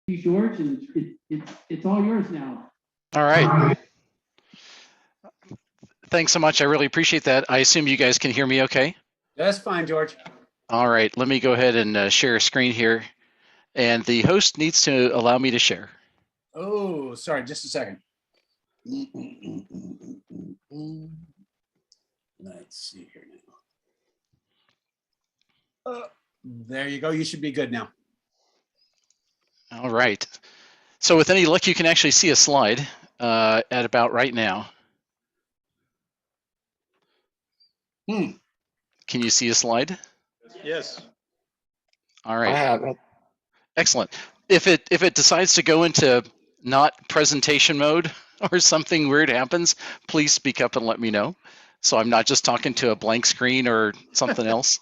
you, George, and it's all yours now. All right. Thanks so much. I really appreciate that. I assume you guys can hear me okay? That's fine, George. All right. Let me go ahead and share a screen here. And the host needs to allow me to share. Oh, sorry, just a second. Let's see here now. There you go. You should be good now. All right. So with any luck, you can actually see a slide at about right now. Can you see a slide? Yes. All right. I have it. Excellent. If it decides to go into not presentation mode or something weird happens, please speak up and let me know, so I'm not just talking to a blank screen or something else.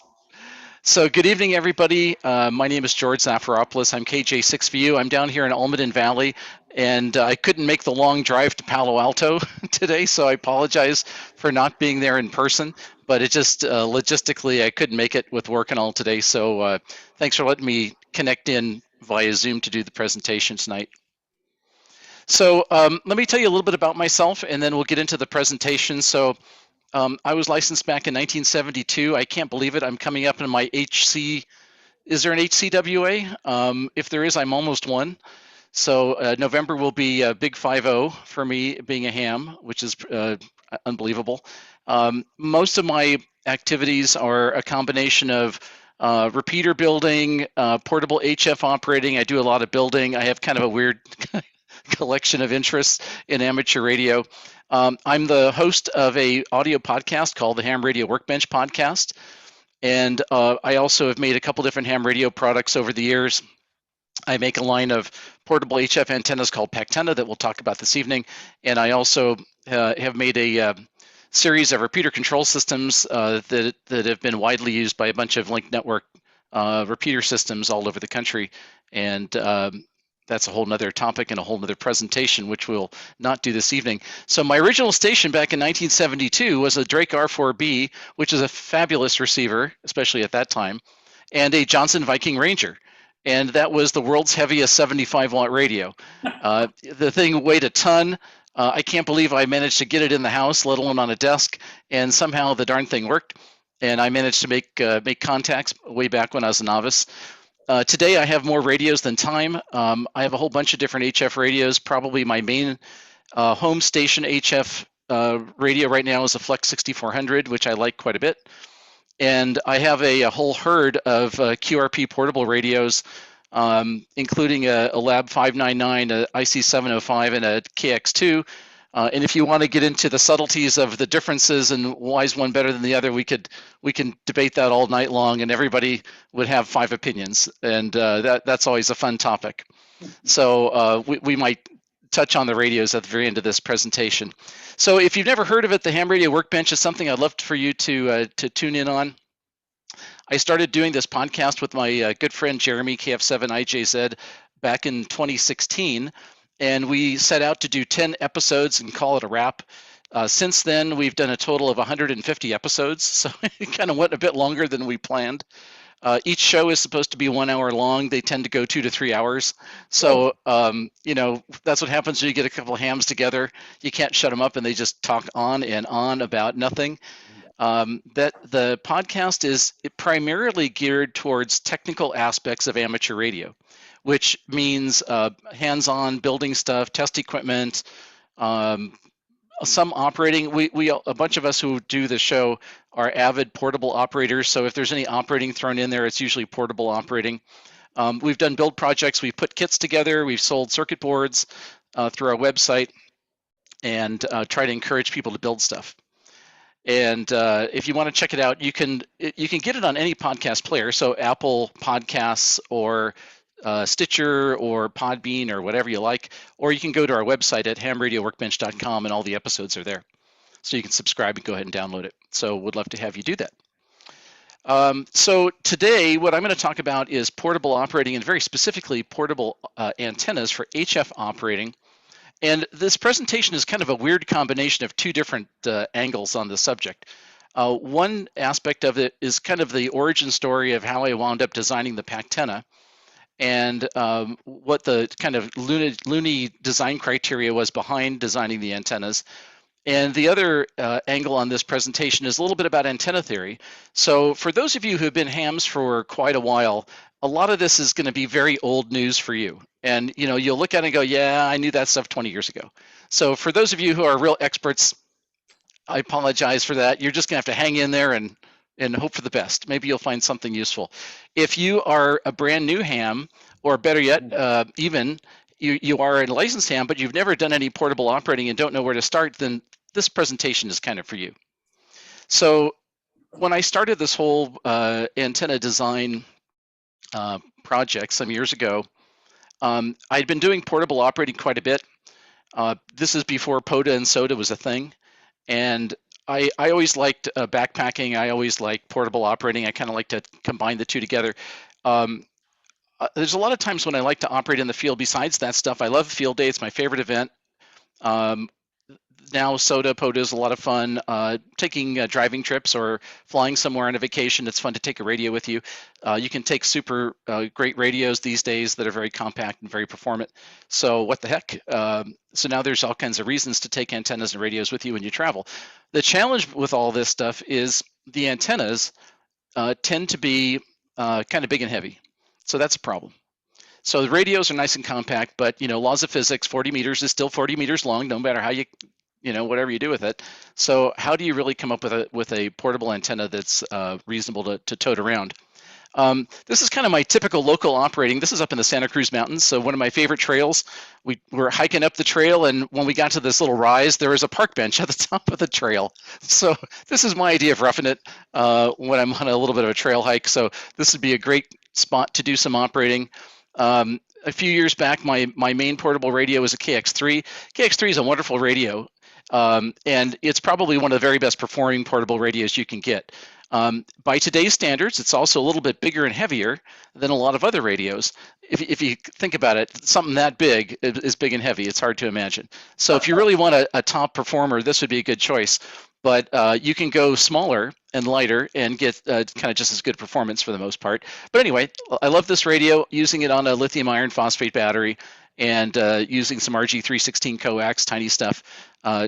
So good evening, everybody. My name is George Zafiropoulos. I'm KJ6VU. I'm down here in Almaden Valley, and I couldn't make the long drive to Palo Alto today, so I apologize for not being there in person. But it just logistically, I couldn't make it with work and all today. So thanks for letting me connect in via Zoom to do the presentation tonight. So let me tell you a little bit about myself, and then we'll get into the presentation. So I was licensed back in 1972. I can't believe it. I'm coming up in my HC. Is there an HCWA? If there is, I'm almost one. So November will be a big 5-0 for me being a ham, which is unbelievable. Most of my activities are a combination of repeater building, portable HF operating. I do a lot of building. I have kind of a weird collection of interests in amateur radio. I'm the host of a audio podcast called the Ham Radio Workbench Podcast, and I also have made a couple different ham radio products over the years. I make a line of portable HF antennas called Pactena that we'll talk about this evening, and I also have made a series of repeater control systems that have been widely used by a bunch of link network repeater systems all over the country, and that's a whole nother topic and a whole nother presentation, which we'll not do this evening. So my original station back in 1972 was a Drake R4B, which is a fabulous receiver, especially at that time, and a Johnson Viking Ranger. And that was the world's heaviest 75-watt radio. The thing weighed a ton. I can't believe I managed to get it in the house, let alone on a desk, and somehow the darn thing worked. And I managed to make contacts way back when I was a novice. Today I have more radios than time. I have a whole bunch of different HF radios. Probably my main home station HF radio right now is a Flex 6400, which I like quite a bit. And I have a whole herd of QRP portable radios, including a Lab 599, a IC705, and a KX2. And if you want to get into the subtleties of the differences and why is one better than the other, we can debate that all night long, and everybody would have 5 opinions, and that's always a fun topic. So we might touch on the radios at the very end of this presentation. So if you've never heard of it, the Ham Radio Workbench is something I'd love for you to tune in on. I started doing this podcast with my good friend Jeremy, KF7IJZ, back in 2016. And we set out to do 10 episodes and call it a wrap. Since then, we've done a total of 150 episodes, so it kind of went a bit longer than we planned. Each show is supposed to be 1 hour long. They tend to go 2 to 3 hours. So, you know, that's what happens when you get a couple of hams together. You can't shut them up and they just talk on and on about nothing. That the podcast is primarily geared towards technical aspects of amateur radio, which means hands-on building stuff, test equipment, some operating. We a bunch of us who do the show are avid portable operators. So if there's any operating thrown in there, it's usually portable operating. We've done build projects. We've put kits together. We've sold circuit boards through our website, and try to encourage people to build stuff. And if you want to check it out, you can get it on any podcast player. So Apple Podcasts or Stitcher or Podbean or whatever you like, or you can go to our website at hamradioworkbench.com and all the episodes are there. So you can subscribe and go ahead and download it. So would love to have you do that. So today, what I'm going to talk about is portable operating, and very specifically portable antennas for HF operating. And this presentation is kind of a weird combination of 2 different angles on the subject. One aspect of it is kind of the origin story of how I wound up designing the Pactena. and what the kind of loony design criteria was behind designing the antennas. And the other angle on this presentation is a little bit about antenna theory. So for those of you who have been hams for quite a while, a lot of this is going to be very old news for you. And you'll look at it and go, yeah, I knew that stuff 20 years ago. So for those of you who are real experts, I apologize for that. You're just going to have to hang in there and hope for the best. Maybe you'll find something useful. If you are a brand new ham, or better yet, even you are a licensed ham, but you've never done any portable operating and don't know where to start, then this presentation is kind of for you. So when I started this whole antenna design project some years ago, I'd been doing portable operating quite a bit. This is before POTA and SOTA was a thing. And I always liked backpacking. I always liked portable operating. I kind of like to combine the two together. There's a lot of times when I like to operate in the field besides that stuff. I love field day. It's my favorite event. Now SOTA, POTA is a lot of fun. Taking driving trips or flying somewhere on a vacation, it's fun to take a radio with you. You can take super great radios these days that are very compact and very performant. So what the heck? So now there's all kinds of reasons to take antennas and radios with you when you travel. The challenge with all this stuff is the antennas tend to be kind of big and heavy. So that's a problem. So the radios are nice and compact, but laws of physics, 40 meters is still 40 meters long, no matter how whatever you do with it. So how do you really come up with a portable antenna that's reasonable to tote around? This is kind of my typical local operating. This is up in the Santa Cruz Mountains. So one of my favorite trails. We were hiking up the trail, and when we got to this little rise, there was a park bench at the top of the trail. So this is my idea of roughing it when I'm on a little bit of a trail hike. So this would be a great spot to do some operating. A few years back, my main portable radio was a KX3. KX3 is a wonderful radio. And it's probably one of the very best performing portable radios you can get. By today's standards, it's also a little bit bigger and heavier than a lot of other radios. If you think about it, something that big is big and heavy. It's hard to imagine. So if you really want a top performer, this would be a good choice. But you can go smaller and lighter and get kind of just as good performance for the most part. But anyway, I love this radio, using it on a lithium iron phosphate battery and using some RG316 coax, tiny stuff,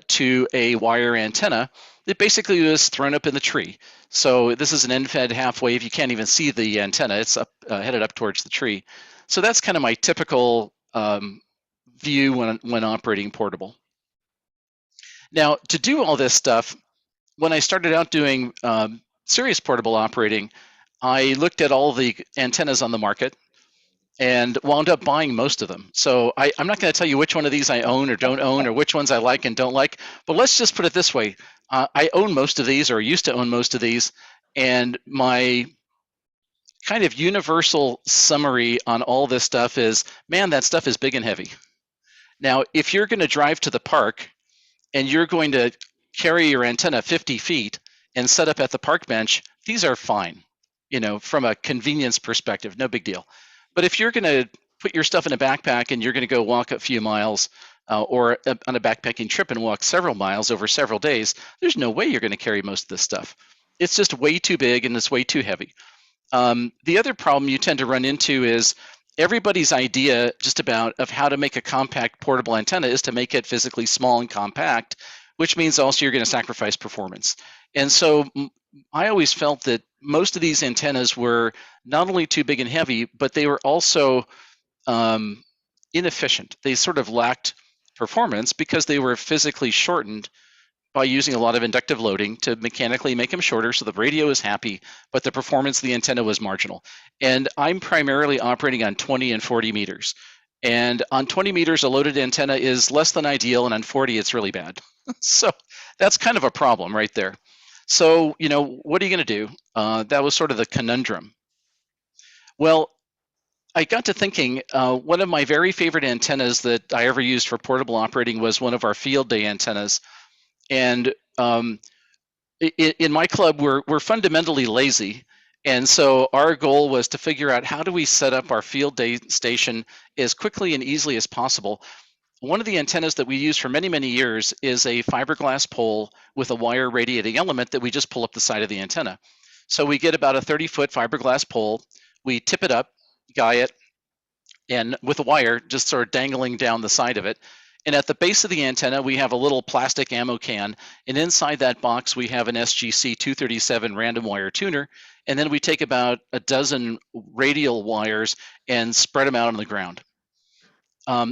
to a wire antenna that basically was thrown up in the tree. So this is an end-fed half wave. You can't even see the antenna. It's up, headed up towards the tree. So that's kind of my typical view when operating portable. Now, to do all this stuff, when I started out doing serious portable operating, I looked at all the antennas on the market and wound up buying most of them. So I'm not going to tell you which one of these I own or don't own, or which ones I like and don't like, but let's just put it this way. I own most of these, or used to own most of these, and my kind of universal summary on all this stuff is, man, that stuff is big and heavy. Now, if you're going to drive to the park and you're going to carry your antenna 50 feet and set up at the park bench, these are fine, from a convenience perspective, no big deal. But if you're going to put your stuff in a backpack and you're going to go walk a few miles or on a backpacking trip and walk several miles over several days, there's no way you're going to carry most of this stuff. It's just way too big and it's way too heavy. The other problem you tend to run into is everybody's idea just about of how to make a compact portable antenna is to make it physically small and compact, which means also you're going to sacrifice performance. And so I always felt that most of these antennas were not only too big and heavy, but they were also inefficient. They sort of lacked performance because they were physically shortened by using a lot of inductive loading to mechanically make them shorter so the radio is happy, but the performance of the antenna was marginal. And I'm primarily operating on 20 and 40 meters. And on 20 meters, a loaded antenna is less than ideal, and on 40, it's really bad. So that's kind of a problem right there. So, what are you going to do? That was sort of the conundrum. Well, I got to thinking, one of my very favorite antennas that I ever used for portable operating was one of our field day antennas. And in my club, we're fundamentally lazy. And so our goal was to figure out how do we set up our field day station as quickly and easily as possible. One of the antennas that we use for many, many years is a fiberglass pole with a wire radiating element that we just pull up the side of the antenna. So we get about a 30-foot fiberglass pole, we tip it up, guy it, and with a wire just sort of dangling down the side of it. And at the base of the antenna, we have a little plastic ammo can. And inside that box, we have an SGC 237 random wire tuner. And then we take about a dozen radial wires and spread them out on the ground.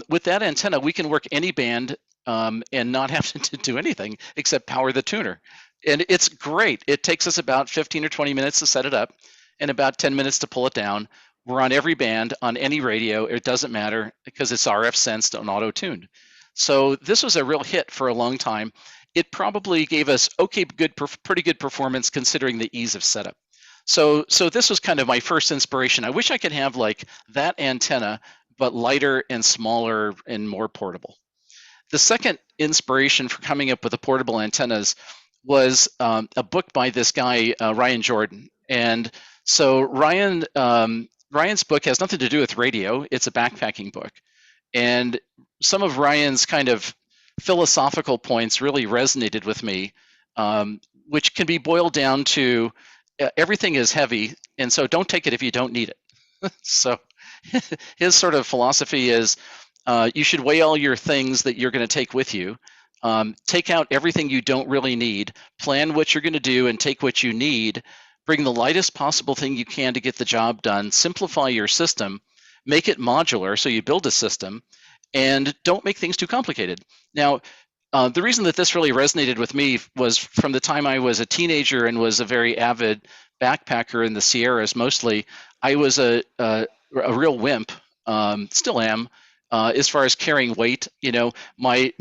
With that antenna, we can work any band and not have to do anything except power the tuner. And it's great. It takes us about 15 or 20 minutes to set it up and about 10 minutes to pull it down. We're on every band, on any radio. It doesn't matter because it's RF sensed and auto-tuned. So this was a real hit for a long time. It probably gave us pretty good performance considering the ease of setup. So this was kind of my first inspiration. I wish I could have like that antenna, but lighter and smaller and more portable. The second inspiration for coming up with the portable antennas was a book by this guy, Ryan Jordan. And so Ryan's book has nothing to do with radio. It's a backpacking book. And some of Ryan's kind of philosophical points really resonated with me, which can be boiled down to everything is heavy, and so don't take it if you don't need it. So his sort of philosophy is you should weigh all your things that you're going to take with you. Take out everything you don't really need, plan what you're going to do, and take what you need. Bring the lightest possible thing you can to get the job done. Simplify your system. Make it modular so you build a system, and don't make things too complicated. Now, the reason that this really resonated with me was from the time I was a teenager and was a very avid backpacker in the Sierras mostly. I was a real wimp, still am, as far as carrying weight. You know, my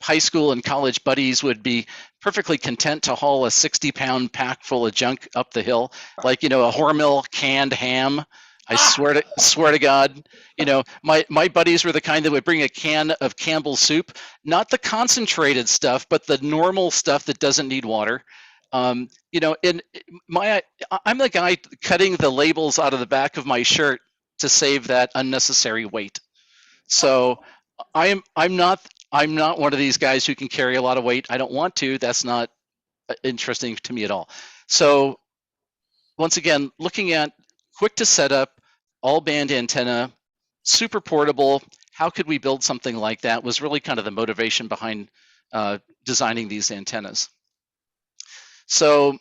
high school and college buddies would be perfectly content to haul a 60-pound pack full of junk up the hill, like, you know, a Hormel canned ham. I swear to God, you know, my buddies were the kind that would bring a can of Campbell's soup, not the concentrated stuff, but the normal stuff that doesn't need water. You know, and I'm the guy cutting the labels out of the back of my shirt to save that unnecessary weight. So I'm not one of these guys who can carry a lot of weight. I don't want to. That's not interesting to me at all. So once again, looking at quick to set up, all band antenna, super portable. How could we build something like that was really kind of the motivation behind designing these antennas. So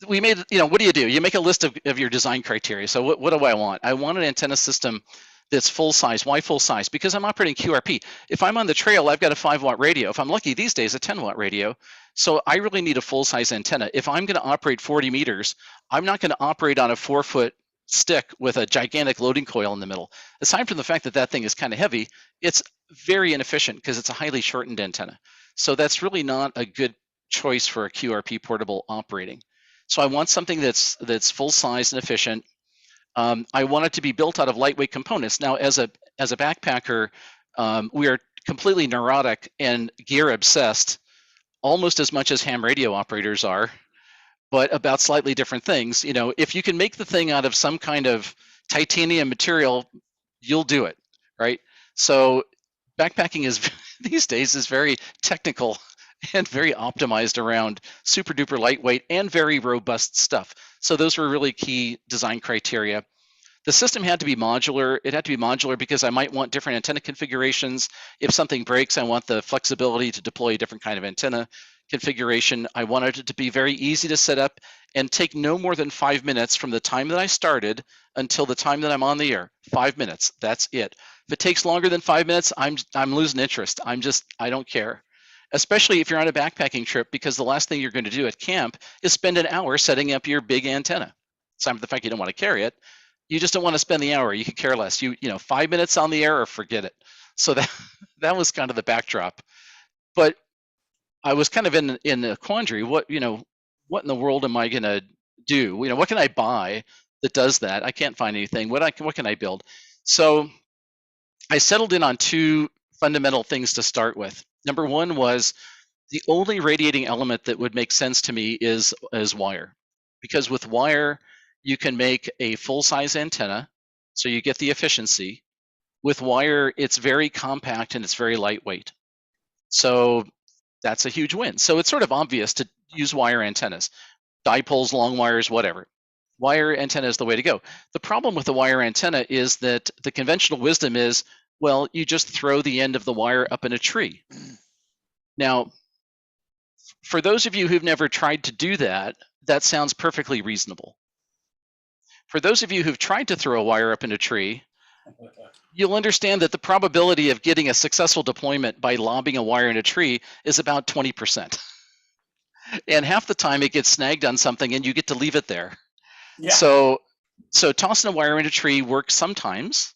we made, you know, what do? You make a list of your design criteria. So what do I want? I want an antenna system that's full size. Why full size? Because I'm operating QRP. If I'm on the trail, I've got a 5-watt radio. If I'm lucky these days, a 10-watt radio. So I really need a full size antenna. If I'm going to operate 40 meters, I'm not going to operate on a 4-foot stick with a gigantic loading coil in the middle. Aside from the fact that that thing is kind of heavy, it's very inefficient because it's a highly shortened antenna. So that's really not a good choice for a QRP portable operating. So I want something that's full size and efficient. I want it to be built out of lightweight components. Now, as a backpacker, we are completely neurotic and gear obsessed, almost as much as ham radio operators are, but about slightly different things. You know, if you can make the thing out of some kind of titanium material, you'll do it, right? So backpacking is these days is very technical and very optimized around super duper lightweight and very robust stuff. So those were really key design criteria. The system had to be modular. It had to be modular because I might want different antenna configurations. If something breaks, I want the flexibility to deploy a different kind of antenna configuration. I wanted it to be very easy to set up and take no more than 5 minutes from the time that I started until the time that I'm on the air. 5 minutes, that's it. If it takes longer than 5 minutes, I'm losing interest. I don't care. Especially if you're on a backpacking trip, because the last thing you're going to do at camp is spend an hour setting up your big antenna. Aside from the fact you don't want to carry it, you just don't want to spend the hour. You could care less. You know, 5 minutes on the air or forget it. So that was kind of the backdrop. But I was kind of in a quandary. What in the world am I going to do? You know, what can I buy that does that? I can't find anything. What can I build? So I settled in on 2 fundamental things to start with. Number one was the only radiating element that would make sense to me is wire, because with wire you can make a full-size antenna, so you get the efficiency. With wire, it's very compact and it's very lightweight, so that's a huge win. So it's sort of obvious to use wire antennas, dipoles, long wires, whatever. wire antenna is the way to go. The problem with the wire antenna is that the conventional wisdom is, well, you just throw the end of the wire up in a tree. Now, for those of you who've never tried to do that, that sounds perfectly reasonable. For those of you who've tried to throw a wire up in a tree, you'll understand that the probability of getting a successful deployment by lobbing a wire in a tree is about 20%. And half the time it gets snagged on something and you get to leave it there. Yeah. So tossing a wire in a tree works sometimes,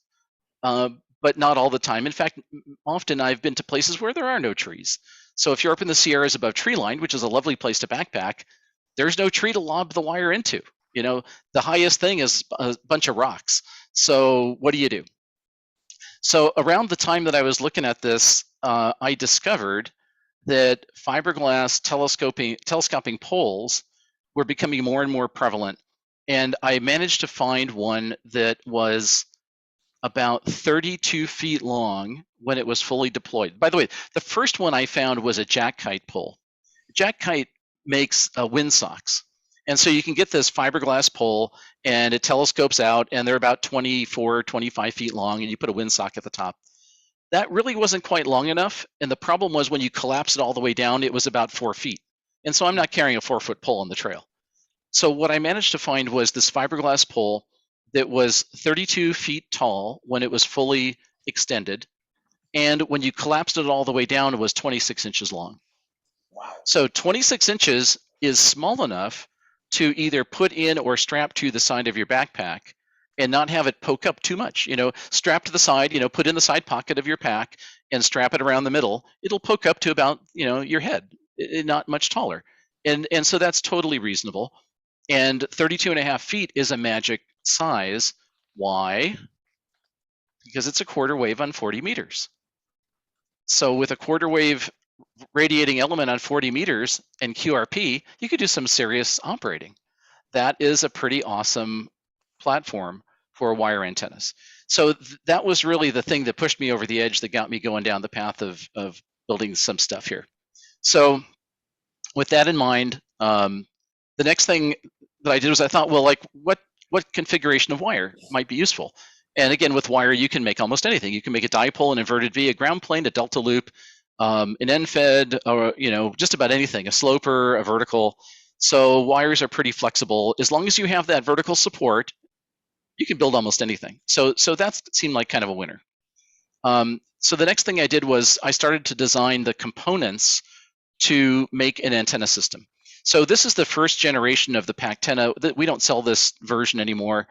but not all the time. In fact, often I've been to places where there are no trees. So if you're up in the Sierras above tree line, which is a lovely place to backpack, there's no tree to lob the wire into. You know, the highest thing is a bunch of rocks. So what do? So around the time that I was looking at this, I discovered that fiberglass telescoping poles were becoming more and more prevalent. And I managed to find one that was about 32 feet long when it was fully deployed. By the way, the first one I found was a jack kite pole. Jack kite makes windsocks. And so you can get this fiberglass pole and it telescopes out and they're about 24, 25 feet long and you put a windsock at the top. That really wasn't quite long enough. And the problem was when you collapse it all the way down, it was about 4 feet. And so I'm not carrying a 4-foot pole on the trail. So what I managed to find was this fiberglass pole that was 32 feet tall when it was fully extended. And when you collapsed it all the way down, it was 26 inches long. Wow. So 26 inches is small enough to either put in or strap to the side of your backpack and not have it poke up too much. You know, strap to the side, put in the side pocket of your pack and strap it around the middle. It'll poke up to about, your head, not much taller. And so that's totally reasonable. And 32.5 feet is a magic size. Why? Because it's a quarter wave on 40 meters. So with a quarter wave radiating element on 40 meters and QRP, you could do some serious operating. That is a pretty awesome platform for wire antennas. So that was really the thing that pushed me over the edge that got me going down the path of building some stuff here. So with that in mind, the next thing that I did was I thought, well, like what configuration of wire might be useful? And again, with wire, you can make almost anything. You can make a dipole, an inverted V, a ground plane, a delta loop, an end fed, or just about anything, a sloper, a vertical. So wires are pretty flexible. As long as you have that vertical support, you can build almost anything. So that seemed like kind of a winner. So the next thing I did was I started to design the components to make an antenna system. So this is the first generation of the Pactenna. We don't sell this version anymore.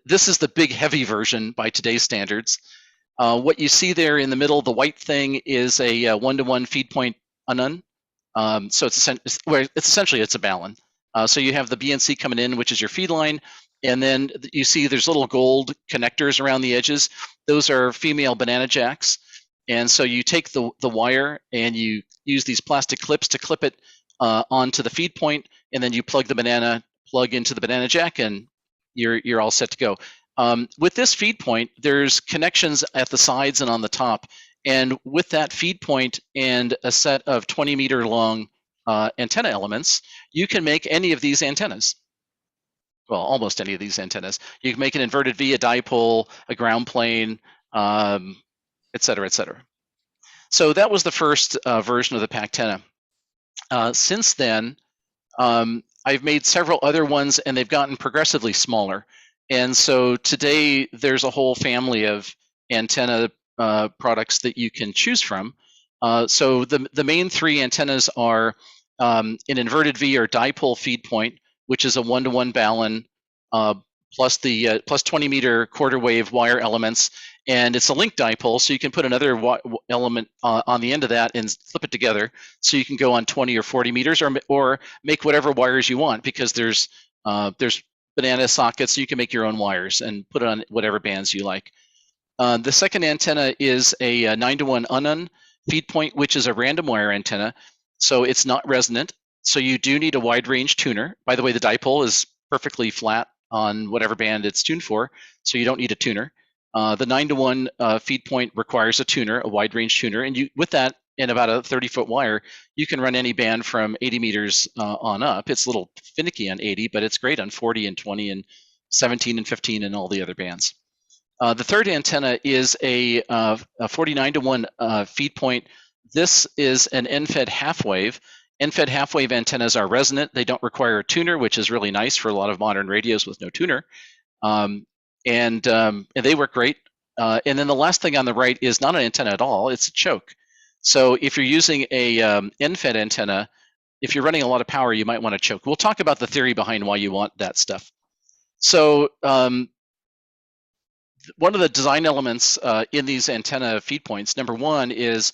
This is the big heavy version by today's standards. What you see there in the middle, the white thing, is a one-to-one feed point unun. So it's essentially a balun. So you have the BNC coming in, which is your feed line, and then you see there's little gold connectors around the edges. Those are female banana jacks. And so you take the wire and you use these plastic clips to clip it onto the feed point, and then you plug the banana plug into the banana jack, and you're all set to go. With this feed point, there's connections at the sides and on the top. And with that feed point and a set of 20-meter long antenna elements, you can make any of these antennas. Well, almost any of these antennas. You can make an inverted V, a dipole, a ground plane, et cetera, et cetera. So that was the first version of the Pactenna. Since then, I've made several other ones, and they've gotten progressively smaller. And so today, there's a whole family of antenna products that you can choose from. So the main three antennas are an inverted V or dipole feed point, which is a one-to-one balun plus 20-meter quarter wave wire elements, and it's a link dipole, so you can put another element on the end of that and flip it together, so you can go on 20 or 40 meters, or make whatever wires you want, because there's banana sockets, so you can make your own wires and put it on whatever bands you like. The second antenna is a 9-to-1 unun feed point, which is a random wire antenna, so it's not resonant. So you do need a wide range tuner. By the way, the dipole is perfectly flat on whatever band it's tuned for, so you don't need a tuner. The 9-to-1 feed point requires a tuner, a wide range tuner, and with that, and about a 30-foot wire, you can run any band from 80 meters on up. It's a little finicky on 80, but it's great on 40 and 20 and 17 and 15 and all the other bands. The third antenna is a 49-to-1 feed point. This is an end-fed half-wave. End-fed half-wave antennas are resonant. They don't require a tuner, which is really nice for a lot of modern radios with no tuner. And they work great. And then the last thing on the right is not an antenna at all. It's a choke. So if you're using a end-fed antenna, if you're running a lot of power, you might want to choke. We'll talk about the theory behind why you want that stuff. So one of the design elements in these antenna feed points, number one is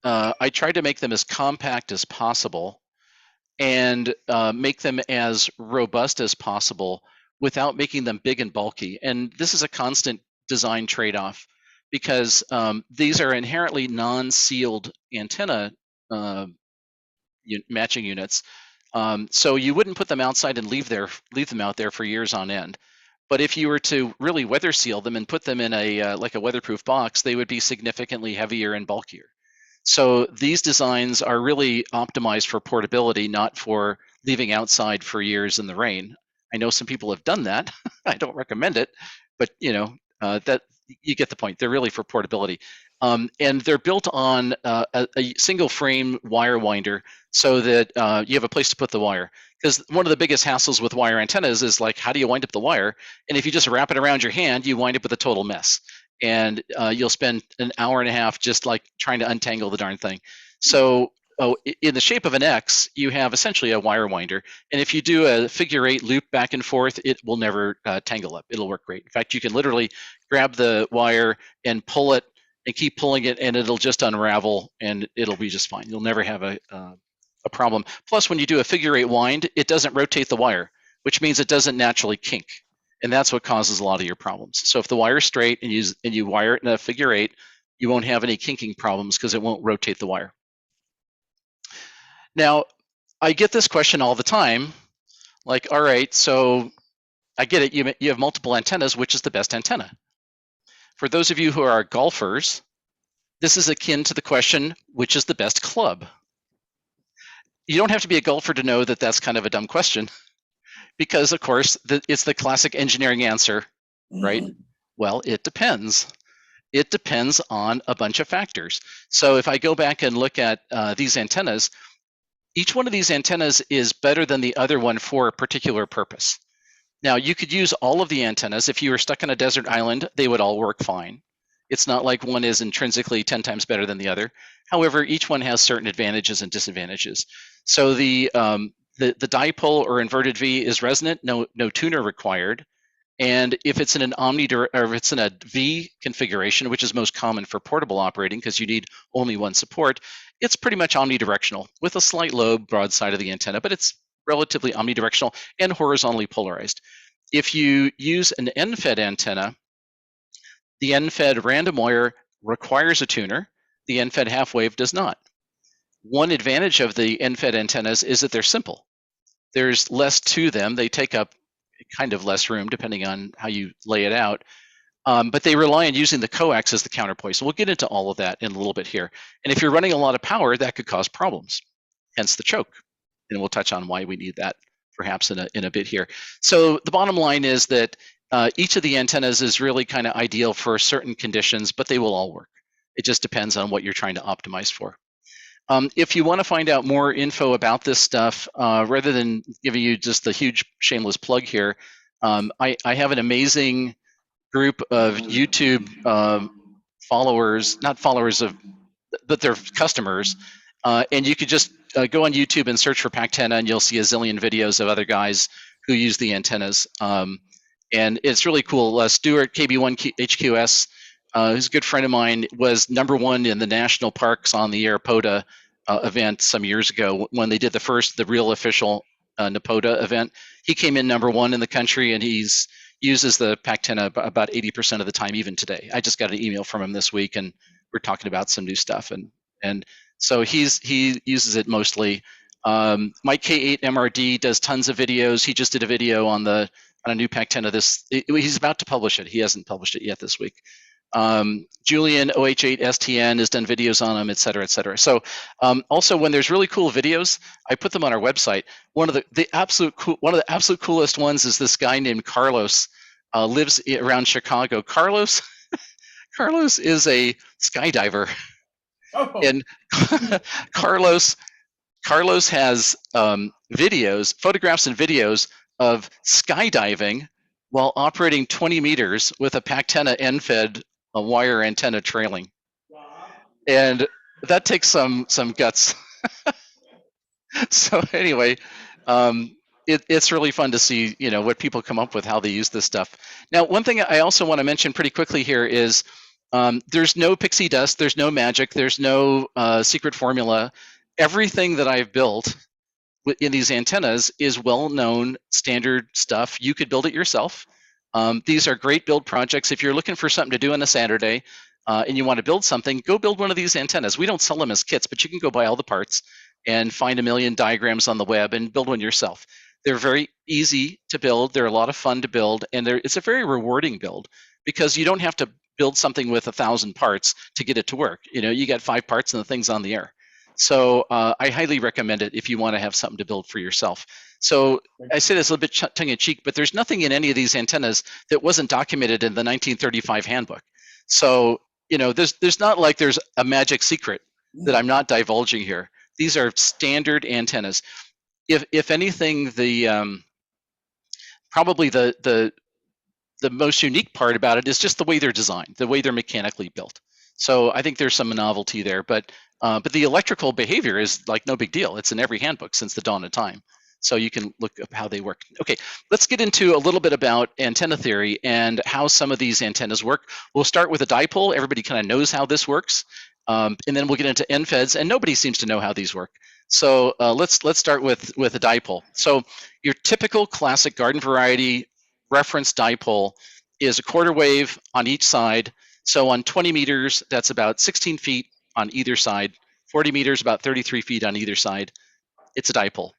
I tried to make them as compact as possible and make them as robust as possible without making them big and bulky. And this is a constant design trade-off because these are inherently non-sealed antenna matching units. So you wouldn't put them outside and leave them out there for years on end. But if you were to really weather seal them and put them in a like a weatherproof box, they would be significantly heavier and bulkier. So these designs are really optimized for portability, not for leaving outside for years in the rain. I know some people have done that. I don't recommend it, but that you get the point. They're really for portability. And they're built on a single frame wire winder so that you have a place to put the wire. Because one of the biggest hassles with wire antennas is like, how do you wind up the wire? And if you just wrap it around your hand, you wind up with a total mess. And you'll spend an hour and a half just like trying to untangle the darn thing. So in the shape of an X, you have essentially a wire winder. And if you do a figure-8 loop back and forth, it will never tangle up. It'll work great. In fact, you can literally grab the wire and pull it and keep pulling it, and it'll just unravel, and it'll be just fine. You'll never have a problem. Plus, when you do a figure-8 wind, it doesn't rotate the wire, which means it doesn't naturally kink. And that's what causes a lot of your problems. So if the wire is straight and you wire it in a figure-8, you won't have any kinking problems because it won't rotate the wire. Now, I get this question all the time, like, all right, so I get it, you have multiple antennas, which is the best antenna? For those of you who are golfers, this is akin to the question, which is the best club? You don't have to be a golfer to know that that's kind of a dumb question, because of course, it's the classic engineering answer, right? Well, it depends. It depends on a bunch of factors. So if I go back and look at these antennas, each one of these antennas is better than the other one for a particular purpose. Now, you could use all of the antennas. If you were stuck on a desert island, they would all work fine. It's not like one is intrinsically 10 times better than the other. However, each one has certain advantages and disadvantages. So the dipole or inverted V is resonant, no tuner required. And if it's in an or if it's in a V configuration, which is most common for portable operating because you need only one support, it's pretty much omnidirectional with a slight lobe broadside of the antenna, but it's relatively omnidirectional and horizontally polarized. If you use an end-fed antenna, the end-fed random wire requires a tuner. The end-fed half-wave does not. One advantage of the end-fed antennas is that they're simple. There's less to them. They take up kind of less room depending on how you lay it out. But they rely on using the coax as the counterpoint. So we'll get into all of that in a little bit here. And if you're running a lot of power, that could cause problems, hence the choke. And we'll touch on why we need that perhaps in a bit here. So the bottom line is that each of the antennas is really kind of ideal for certain conditions, but they will all work. It just depends on what you're trying to optimize for. If you want to find out more info about this stuff, rather than giving you just the huge shameless plug here, I have an amazing group of YouTube followers, not followers of, but they're customers. And you could just go on YouTube and search for Pactena, and you'll see a zillion videos of other guys who use the antennas. And it's really cool. Stuart, KB1HQS, who's a good friend of mine, was #1 in the national parks on the Airpoda event some years ago when they did the real official Napoda event. He came in #1 in the country, and he's uses the Pactena about 80% of the time, even today. I just got an email from him this week, and we're talking about some new stuff. And so he uses it mostly. Mike K8 MRD does tons of videos. He just did a video on a new Pactena. He's about to publish it. He hasn't published it yet this week. Julian OH8STN has done videos on them, et cetera, et cetera. So also when there's really cool videos, I put them on our website. One of the absolute coolest ones is this guy named Carlos, lives around Chicago. Carlos is a skydiver, Oh, and Carlos has photographs and videos of skydiving while operating 20 meters with a Pactena end-fed wire antenna trailing, and that takes some guts. So anyway, it's really fun to see what people come up with, how they use this stuff. Now, one thing I also want to mention pretty quickly here is there's no pixie dust, there's no magic, there's no secret formula. Everything that I've built in these antennas is well-known standard stuff. You could build it yourself. These are great build projects. If you're looking for something to do on a Saturday and you want to build something, go build one of these antennas. We don't sell them as kits, but you can go buy all the parts and find a million diagrams on the web and build one yourself. They're very easy to build. They're a lot of fun to build, and it's a very rewarding build because you don't have to build something with 1,000 parts to get it to work. You got 5 parts and the thing's on the air. So I highly recommend it if you want to have something to build for yourself. So I say this a little bit tongue-in-cheek, but there's nothing in any of these antennas that wasn't documented in the 1935 handbook. So there's not like there's a magic secret that I'm not divulging here. These are standard antennas. If anything, probably the most unique part about it is just the way they're designed, the way they're mechanically built. So I think there's some novelty there, but the electrical behavior is like no big deal. It's in every handbook since the dawn of time. So you can look up how they work. Okay, let's get into a little bit about antenna theory and how some of these antennas work. We'll start with a dipole. Everybody kind of knows how this works. And then we'll get into end-feds, and nobody seems to know how these work. So let's start with a dipole. So your typical classic garden variety reference dipole is a quarter wave on each side. So on 20 meters, that's about 16 feet on either side. 40 meters, about 33 feet on either side. It's a dipole.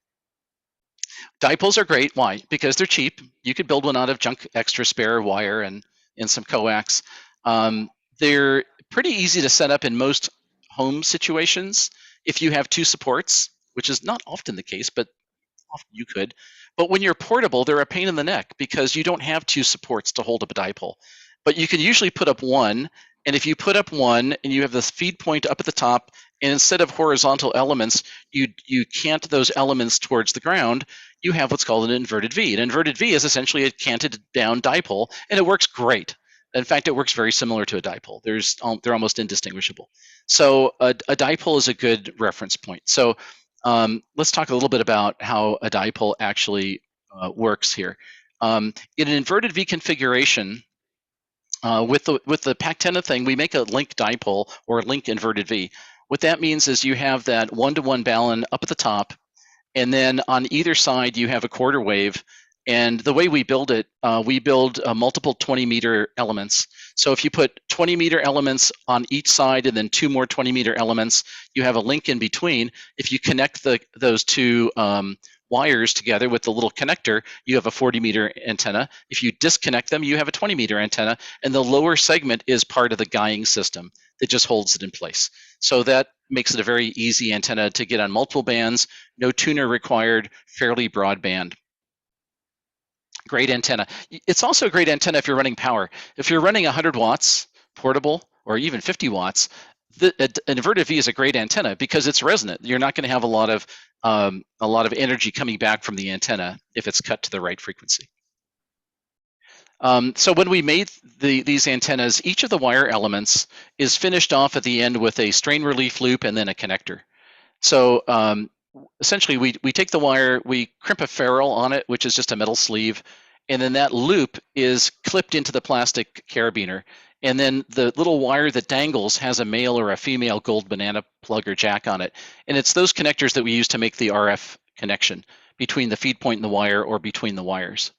Dipoles are great. Why? Because they're cheap. You could build one out of junk extra spare wire and some coax. They're pretty easy to set up in most home situations if you have 2 supports, which is not often the case, but often you could. But when you're portable, they're a pain in the neck because you don't have 2 supports to hold up a dipole. But you can usually put up one, and if you put up one and you have this feed point up at the top, and instead of horizontal elements, you cant those elements towards the ground, you have what's called an inverted V. An inverted V is essentially a canted down dipole, and it works great. In fact, it works very similar to a dipole. They're almost indistinguishable. So a dipole is a good reference point. So let's talk a little bit about how a dipole actually works here. In an inverted V configuration, with the Pactena thing, we make a link dipole or a link inverted V. What that means is you have that 1-to-1 balun up at the top, and then on either side you have a quarter wave. And the way we build it, we build multiple 20-meter elements. So if you put 20-meter elements on each side and then 2 more 20-meter elements, you have a link in between. If you connect those 2 wires together with the little connector, you have a 40-meter antenna. If you disconnect them, you have a 20-meter antenna, and the lower segment is part of the guying system that just holds it in place. So that makes it a very easy antenna to get on multiple bands, no tuner required, fairly broad band. Great antenna. It's also a great antenna if you're running power. If you're running 100 watts portable or even 50 watts, an inverted V is a great antenna because it's resonant. You're not going to have a lot of energy coming back from the antenna if it's cut to the right frequency. So when we made these antennas, each of the wire elements is finished off at the end with a strain relief loop and then a connector. So essentially, we take the wire, we crimp a ferrule on it, which is just a metal sleeve, and then that loop is clipped into the plastic carabiner. And then the little wire that dangles has a male or a female gold banana plug or jack on it. And it's those connectors that we use to make the RF connection between the feed point and the wire or between the wires.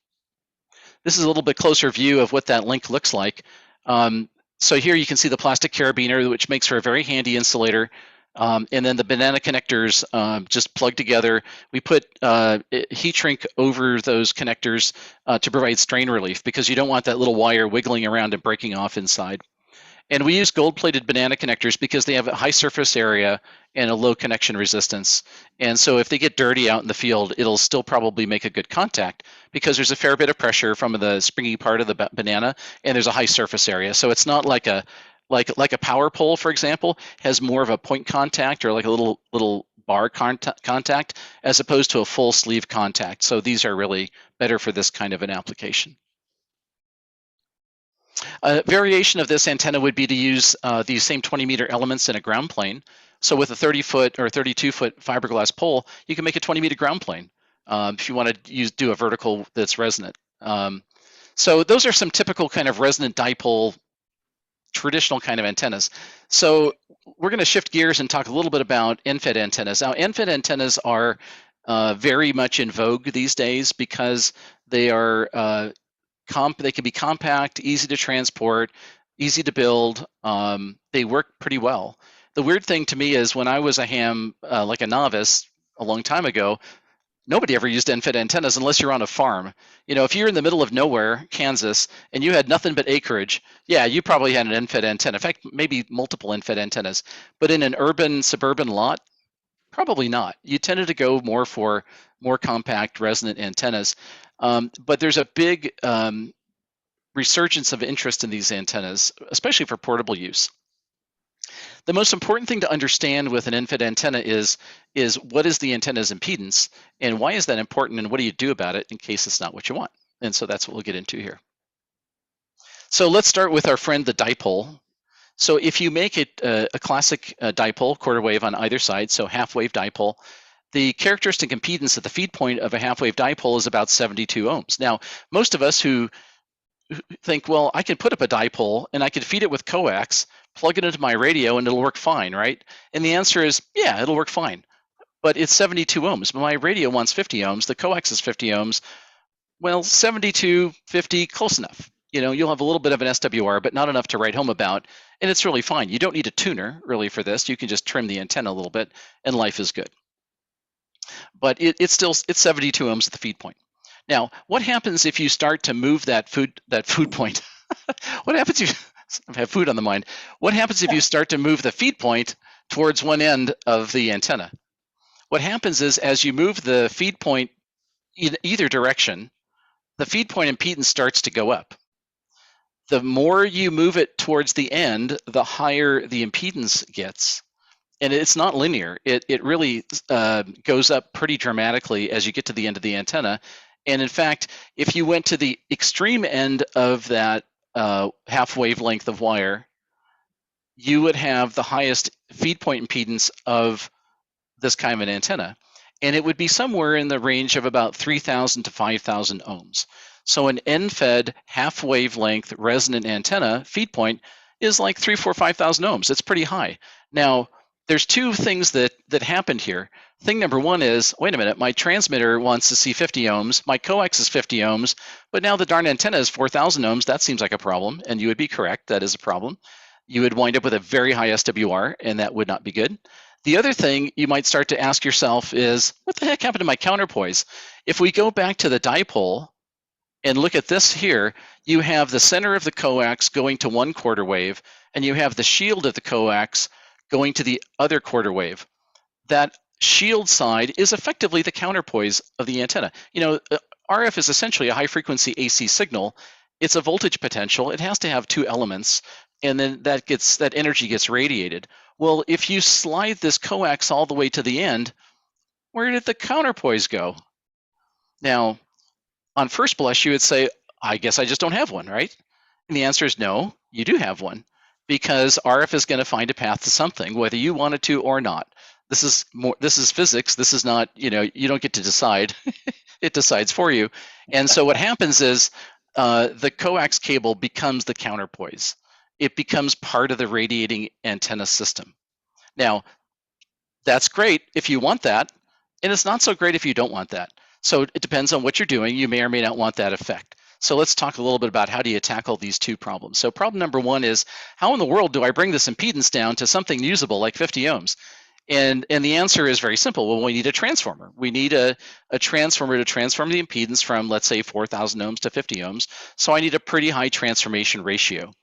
This is a little bit closer view of what that link looks like. So here you can see the plastic carabiner, which makes for a very handy insulator. And then the banana connectors just plug together. We put heat shrink over those connectors to provide strain relief because you don't want that little wire wiggling around and breaking off inside. And we use gold-plated banana connectors because they have a high surface area and a low connection resistance. And so if they get dirty out in the field, it'll still probably make a good contact because there's a fair bit of pressure from the springy part of the banana, and there's a high surface area. So it's not like a power pole, for example, has more of a point contact or like a little bar contact as opposed to a full sleeve contact. So these are really better for this kind of an application. A variation of this antenna would be to use these same 20-meter elements in a ground plane. So with a 30-foot or 32-foot fiberglass pole, you can make a 20-meter ground plane if you want to do a vertical that's resonant. So those are some typical kind of resonant dipole, traditional kind of antennas. So we're going to shift gears and talk a little bit about end-fed antennas. Now, end-fed antennas are very much in vogue these days because they are they can be compact, easy to transport, easy to build. They work pretty well. The weird thing to me is when I was a ham, like a novice a long time ago, nobody ever used end-fed antennas unless you're on a farm. You know, if you're in the middle of nowhere, Kansas, and you had nothing but acreage, yeah, you probably had an end-fed antenna. In fact, maybe multiple end-fed antennas. But in an urban, suburban lot, probably not. You tended to go more for more compact resonant antennas. But there's a big resurgence of interest in these antennas, especially for portable use. The most important thing to understand with an end-fed antenna is what is the antenna's impedance and why is that important and what do you do about it in case it's not what you want? And so that's what we'll get into here. So let's start with our friend the dipole. So if you make it a classic dipole, quarter wave on either side, so half wave dipole, the characteristic impedance at the feed point of a half wave dipole is about 72 ohms. Now, most of us who think, well, I can put up a dipole and I can feed it with coax, plug it into my radio and it'll work fine, right? And the answer is, yeah, it'll work fine. But it's 72 ohms. But my radio wants 50 ohms. The coax is 50 ohms. Well, 72, 50, close enough. You know, you'll have a little bit of an SWR, but not enough to write home about. And it's really fine. You don't need a tuner really for this. You can just trim the antenna a little bit and life is good. But it's 72 ohms at the feed point. Now, what happens if you start to move that food point? What happens if I have food on the mind? What happens if you start to move the feed point towards one end of the antenna? What happens is as you move the feed point in either direction, the feed point impedance starts to go up. The more you move it towards the end, the higher the impedance gets. And it's not linear. It really goes up pretty dramatically as you get to the end of the antenna. And in fact, if you went to the extreme end of that half wavelength of wire, you would have the highest feed point impedance of this kind of an antenna. And it would be somewhere in the range of about 3,000 to 5,000 ohms. So an end-fed half wavelength resonant antenna feed point is like 3, 4, 5,000 ohms. It's pretty high. Now, there's two things that happened here. Thing number one is, wait a minute, my transmitter wants to see 50 ohms, my coax is 50 ohms, but now the darn antenna is 4,000 ohms. That seems like a problem, and you would be correct, that is a problem. You would wind up with a very high SWR, and that would not be good. The other thing you might start to ask yourself is, what the heck happened to my counterpoise? If we go back to the dipole and look at this here, you have the center of the coax going to one quarter wave, and you have the shield of the coax going to the other quarter wave. That shield side is effectively the counterpoise of the antenna. You know, RF is essentially a high frequency AC signal. It's a voltage potential. It has to have two elements, and then that energy gets radiated. Well, if you slide this coax all the way to the end, where did the counterpoise go? Now, on first blush, you would say, I guess I just don't have one, right? And the answer is no, you do have one, because RF is going to find a path to something, whether you want it to or not. This is physics. This is not, you don't get to decide. It decides for you. And so what happens is the coax cable becomes the counterpoise. It becomes part of the radiating antenna system. Now, that's great if you want that, and it's not so great if you don't want that. So it depends on what you're doing. You may or may not want that effect. So let's talk a little bit about how do you tackle these two problems. So problem number one is, how in the world do I bring this impedance down to something usable like 50 ohms? And the answer is very simple. Well, we need a transformer. We need a transformer to transform the impedance from, let's say, 4,000 ohms to 50 ohms. So I need a pretty high transformation ratio.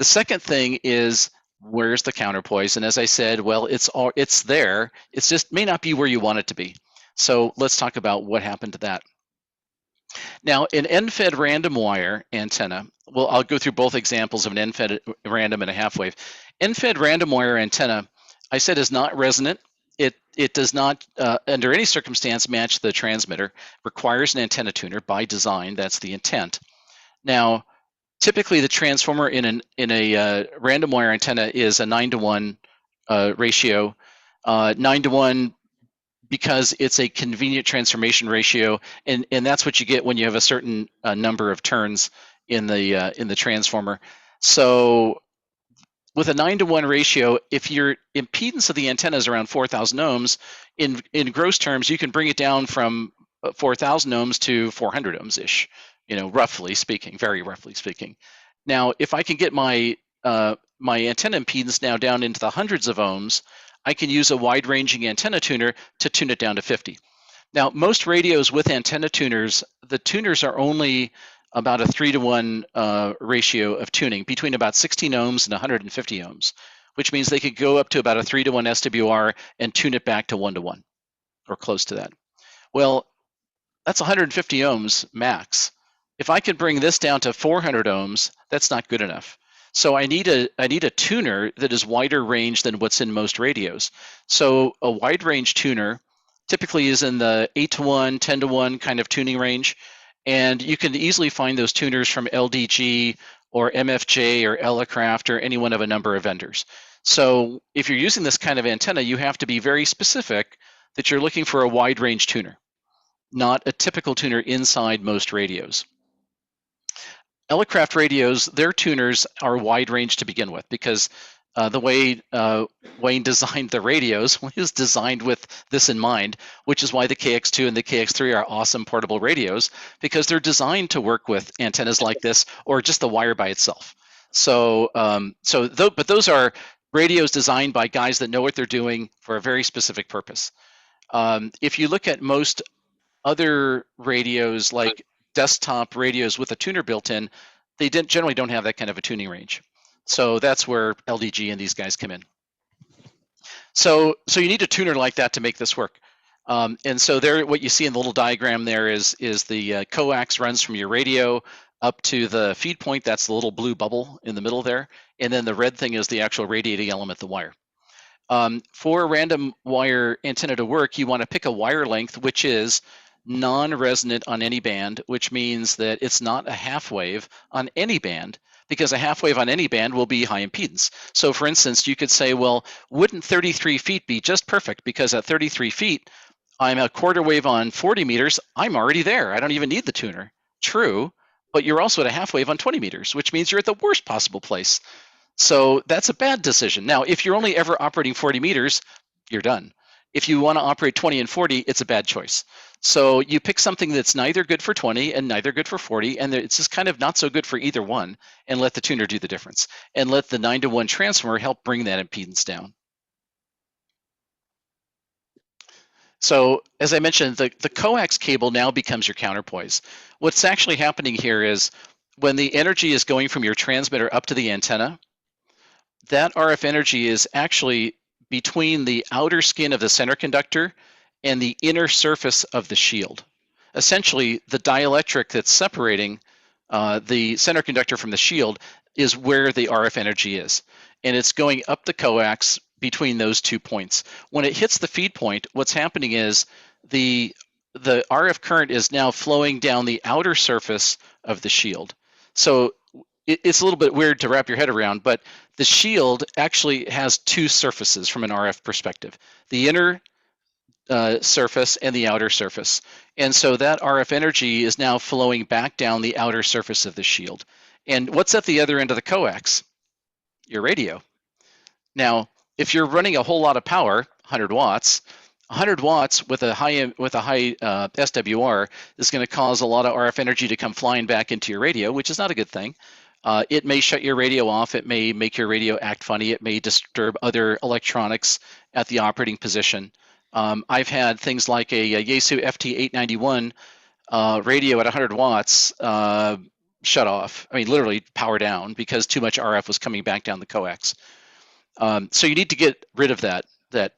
The second thing is, where's the counterpoise? And as I said, well, it's there. It's just may not be where you want it to be. So let's talk about what happened to that. Now, an end-fed random wire antenna, well, I'll go through both examples of an end-fed random and a half-wave. End-fed random wire antenna, I said, is not resonant. It does not, under any circumstance, match the transmitter. Requires an antenna tuner by design. That's the intent. Now, typically, the transformer in a random wire antenna is a 9-to-1 ratio. 9-to-1 because it's a convenient transformation ratio, and that's what you get when you have a certain number of turns in the transformer. So with a 9-to-1 ratio, if your impedance of the antenna is around 4,000 ohms, in gross terms, you can bring it down from 4,000 ohms to 400 ohms ish, roughly speaking, very roughly speaking. Now, if I can get my my antenna impedance now down into the hundreds of ohms, I can use a wide-ranging antenna tuner to tune it down to 50. Now, most radios with antenna tuners, the tuners are only about a 3-to-1 ratio of tuning, between about 16 ohms and 150 ohms, which means they could go up to about a 3-to-1 SWR and tune it back to 1-to-1 or close to that. Well, that's 150 ohms max. If I could bring this down to 400 ohms, that's not good enough. So I need a tuner that is wider range than what's in most radios. So a wide range tuner typically is in the 8-to-1, 10-to-1 kind of tuning range. And you can easily find those tuners from LDG or MFJ or Elecraft or any one of a number of vendors. So if you're using this kind of antenna, you have to be very specific that you're looking for a wide range tuner, not a typical tuner inside most radios. Elecraft radios, their tuners are wide range to begin with because the way Wayne designed the radios was designed with this in mind, which is why the KX2 and the KX3 are awesome portable radios, because they're designed to work with antennas like this or just the wire by itself. But those are radios designed by guys that know what they're doing for a very specific purpose. If you look at most other radios, like desktop radios with a tuner built in, they generally don't have that kind of a tuning range. So that's where LDG and these guys come in. So you need a tuner like that to make this work. And so there, what you see in the little diagram there is the coax runs from your radio up to the feed point. That's the little blue bubble in the middle there. And then the red thing is the actual radiating element, the wire. For a random wire antenna to work, you want to pick a wire length which is non-resonant on any band, which means that it's not a half wave on any band, because a half wave on any band will be high impedance. So for instance, you could say, well, wouldn't 33 feet be just perfect? Because at 33 feet, I'm a quarter wave on 40 meters. I'm already there. I don't even need the tuner. True, but you're also at a half wave on 20 meters, which means you're at the worst possible place. So that's a bad decision. Now, if you're only ever operating 40 meters, you're done. If you want to operate 20 and 40, it's a bad choice. So you pick something that's neither good for 20 and neither good for 40, and it's just kind of not so good for either one, and let the tuner do the difference. And let the 9-to-1 transformer help bring that impedance down. So as I mentioned, the coax cable now becomes your counterpoise. What's actually happening here is when the energy is going from your transmitter up to the antenna, that RF energy is actually between the outer skin of the center conductor and the inner surface of the shield. Essentially, the dielectric that's separating the center conductor from the shield is where the RF energy is. And it's going up the coax between those 2 points. When it hits the feed point, what's happening is the RF current is now flowing down the outer surface of the shield. So it's a little bit weird to wrap your head around, but the shield actually has 2 surfaces from an RF perspective, the inner surface and the outer surface. And so that RF energy is now flowing back down the outer surface of the shield. And what's at the other end of the coax? Your radio. Now, if you're running a whole lot of power, 100 watts, 100 watts with a high SWR is going to cause a lot of RF energy to come flying back into your radio, which is not a good thing. It may shut your radio off. It may make your radio act funny. It may disturb other electronics at the operating position. I've had things like a Yaesu FT891 radio at 100 watts shut off. I mean, literally power down because too much RF was coming back down the coax. So you need to get rid of that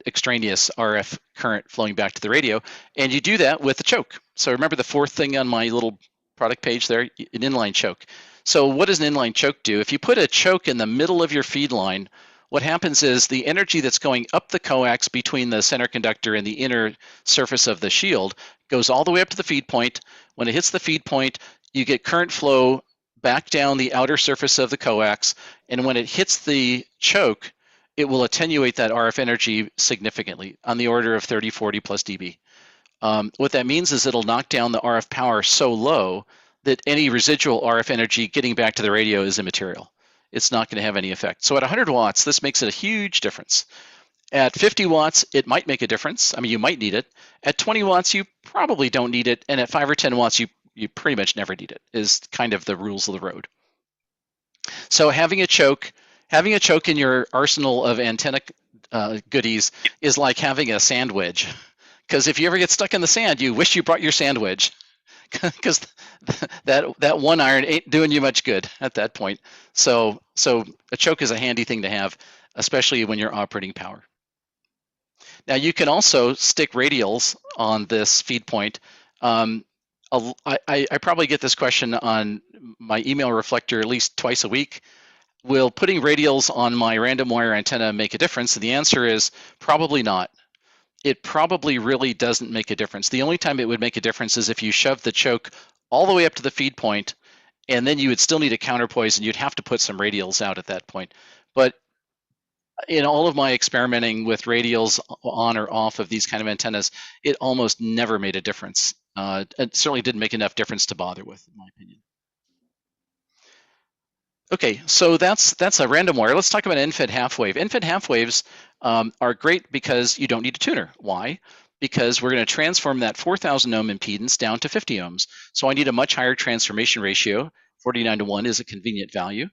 extraneous RF current flowing back to the radio, and you do that with a choke. So remember the fourth thing on my little product page there, an inline choke. So what does an inline choke do? If you put a choke in the middle of your feed line, what happens is the energy that's going up the coax between the center conductor and the inner surface of the shield goes all the way up to the feed point. When it hits the feed point, you get current flow back down the outer surface of the coax, and when it hits the choke, it will attenuate that RF energy significantly on the order of 30, 40 plus dB. What that means is it'll knock down the RF power so low that any residual RF energy getting back to the radio is immaterial. It's not going to have any effect. So at 100 watts, this makes it a huge difference. At 50 watts, it might make a difference. I mean, you might need it. At 20 watts, you probably don't need it. And at 5 or 10 watts, you pretty much never need it, is kind of the rules of the road. So having a choke in your arsenal of antenna goodies is like having a sand wedge. Because if you ever get stuck in the sand, you wish you brought your sand wedge, because that one iron ain't doing you much good at that point. So a choke is a handy thing to have, especially when you're operating power. Now you can also stick radials on this feed point. I probably get this question on my email reflector at least twice a week. Will putting radials on my random wire antenna make a difference? And the answer is probably not. It probably really doesn't make a difference. The only time it would make a difference is if you shove the choke all the way up to the feed point, and then you would still need a counterpoise, and you'd have to put some radials out at that point. But in all of my experimenting with radials on or off of these kind of antennas, it almost never made a difference. It certainly didn't make enough difference to bother with, in my opinion. Okay, so that's a random wire. Let's talk about end-fed half wave. End-fed half waves are great because you don't need a tuner. Why? Because we're going to transform that 4,000 ohm impedance down to 50 ohms. So I need a much higher transformation ratio. 49:1 is a convenient value,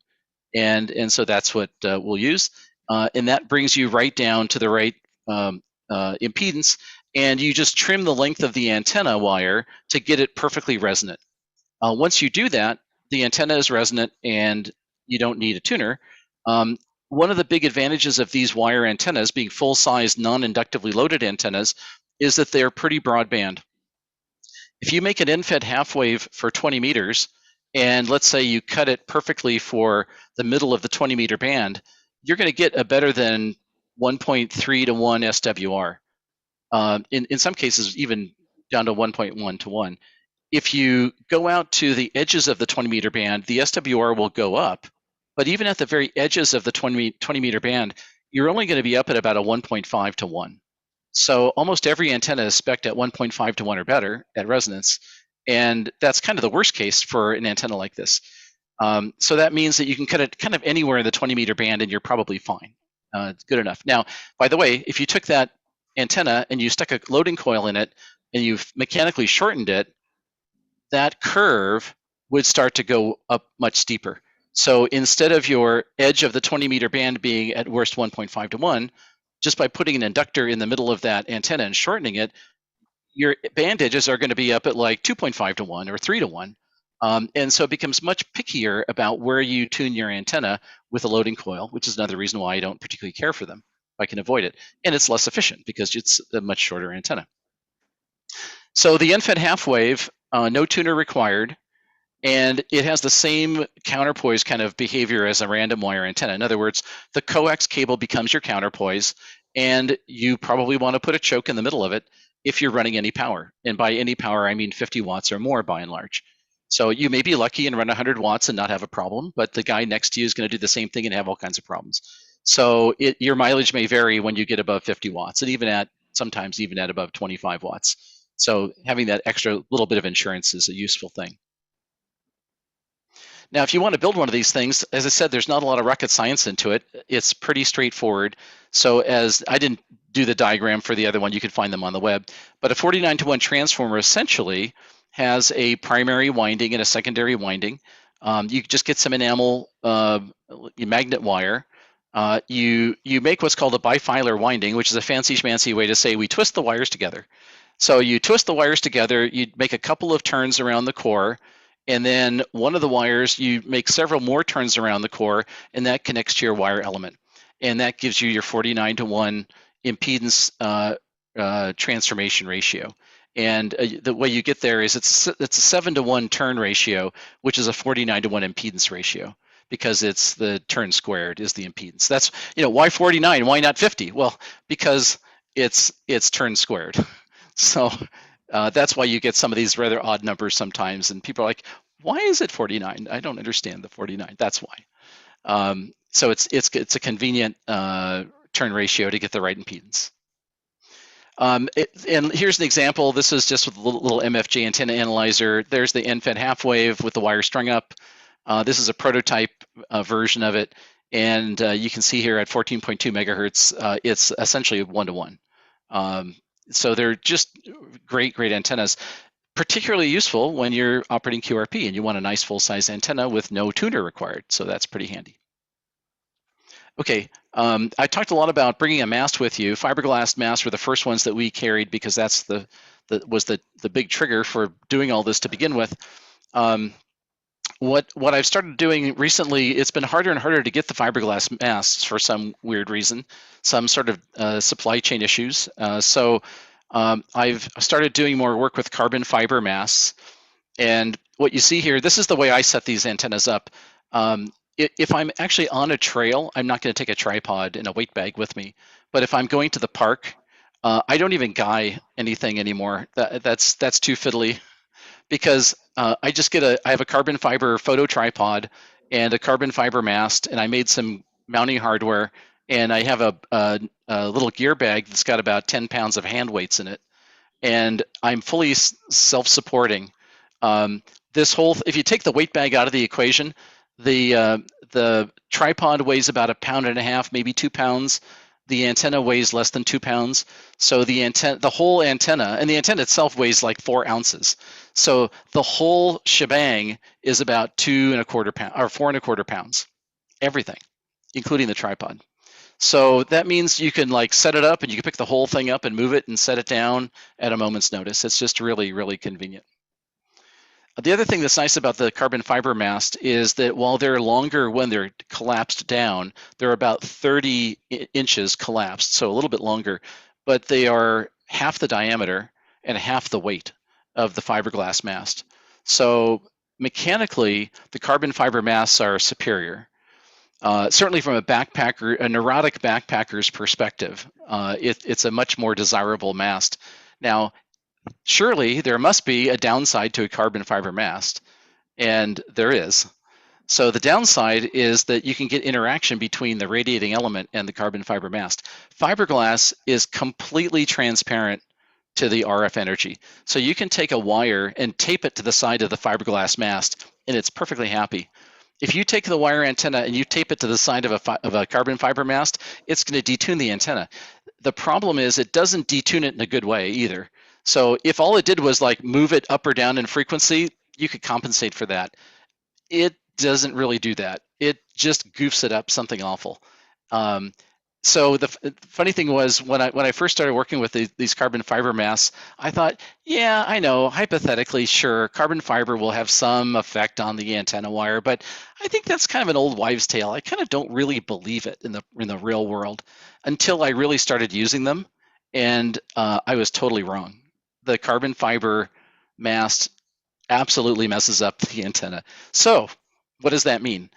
and so that's what we'll use. And that brings you right down to the right impedance, and you just trim the length of the antenna wire to get it perfectly resonant. Once you do that, the antenna is resonant and you don't need a tuner. One of the big advantages of these wire antennas being full-size, non-inductively loaded antennas is that they're pretty broadband. If you make an end-fed half wave for 20 meters, and let's say you cut it perfectly for the middle of the 20-meter band, you're going to get a better than 1.3 to 1 SWR. In some cases, even down to 1.1 to 1. If you go out to the edges of the 20-meter band, the SWR will go up. But even at the very edges of the 20-meter band, you're only going to be up at about a 1.5 to 1. So almost every antenna is spec'd at 1.5 to 1 or better at resonance. And that's kind of the worst case for an antenna like this. So that means that you can cut it kind of anywhere in the 20-meter band and you're probably fine. It's good enough. Now, by the way, if you took that antenna and you stuck a loading coil in it and you've mechanically shortened it, that curve would start to go up much steeper. So instead of your edge of the 20-meter band being at worst 1.5 to 1, just by putting an inductor in the middle of that antenna and shortening it, your band edges are going to be up at like 2.5 to 1 or 3 to 1. And so it becomes much pickier about where you tune your antenna with a loading coil, which is another reason why I don't particularly care for them. I can avoid it. And it's less efficient because it's a much shorter antenna. So the end-fed half wave, no tuner required, and it has the same counterpoise kind of behavior as a random wire antenna. In other words, the coax cable becomes your counterpoise, and you probably want to put a choke in the middle of it if you're running any power. And by any power, I mean 50 watts or more by and large. So you may be lucky and run 100 watts and not have a problem, but the guy next to you is going to do the same thing and have all kinds of problems. So your mileage may vary when you get above 50 watts, and sometimes even at above 25 watts. So having that extra little bit of insurance is a useful thing. Now, if you want to build one of these things, as I said, there's not a lot of rocket science into it. It's pretty straightforward. So as I didn't do the diagram for the other one, you can find them on the web. But a 49:1 transformer essentially has a primary winding and a secondary winding. You just get some enamel magnet wire. You make what's called a bifilar winding, which is a fancy schmancy way to say we twist the wires together. So you twist the wires together, you make a couple of turns around the core, And then one of the wires, you make several more turns around the core, and that connects to your wire element. And that gives you your 49:1 impedance transformation ratio. And the way you get there is it's a 7:1 turn ratio, which is a 49:1 impedance ratio, because it's the turn squared is the impedance. That's, why 49? Why not 50? Well, because it's turn squared. So that's why you get some of these rather odd numbers sometimes, and people are like, "Why is it 49? I don't understand the 49." That's why. So it's a convenient turn ratio to get the right impedance. And here's an example. This is just with a little MFJ antenna analyzer. There's the end-fed half wave with the wire strung up. This is a prototype version of it, and you can see here at 14.2 megahertz, it's essentially 1-to-1. So they're just great antennas, particularly useful when you're operating QRP and you want a nice full-size antenna with no tuner required. So that's pretty handy. Okay, I talked a lot about bringing a mast with you. Fiberglass masts were the first ones that we carried because that's the big trigger for doing all this to begin with. What I've started doing recently, it's been harder and harder to get the fiberglass masts for some weird reason, some sort of supply chain issues. So I've started doing more work with carbon fiber masts. And what you see here, this is the way I set these antennas up. If I'm actually on a trail, I'm not going to take a tripod and a weight bag with me. But if I'm going to the park, I don't even guy anything anymore. That's too fiddly, because I have a carbon fiber photo tripod and a carbon fiber mast, and I made some mounting hardware, and I have a little gear bag that's got about 10 pounds of hand weights in it, and I'm fully self-supporting. If you take the weight bag out of the equation, the tripod weighs about 1.5 pounds, maybe 2 pounds. The antenna weighs less than 2 pounds. So the whole antenna, and the antenna itself weighs like 4 ounces. So the whole shebang is about 2.25 pounds or 4.25 pounds, everything, including the tripod. So that means you can set it up and you can pick the whole thing up and move it and set it down at a moment's notice. It's just really, really convenient. The other thing that's nice about the carbon fiber mast is that while they're longer when they're collapsed down, they're about 30 inches collapsed, so a little bit longer, but they are half the diameter and half the weight of the fiberglass mast. So mechanically, the carbon fiber masts are superior. Certainly from a neurotic backpacker's perspective, it's a much more desirable mast. Now, surely there must be a downside to a carbon fiber mast, and there is. So the downside is that you can get interaction between the radiating element and the carbon fiber mast. Fiberglass is completely transparent to the RF energy. So you can take a wire and tape it to the side of the fiberglass mast, and it's perfectly happy. If you take the wire antenna and you tape it to the side of a carbon fiber mast, it's going to detune the antenna. The problem is it doesn't detune it in a good way either. So if all it did was move it up or down in frequency, you could compensate for that. It doesn't really do that. It just goofs it up something awful. So the funny thing was when I first started working with these carbon fiber masts, I thought, yeah, I know, hypothetically, sure, carbon fiber will have some effect on the antenna wire, but I think that's kind of an old wives' tale. I kind of don't really believe it in the real world until I really started using them, and I was totally wrong. The carbon fiber mast absolutely messes up the antenna. So what does that mean?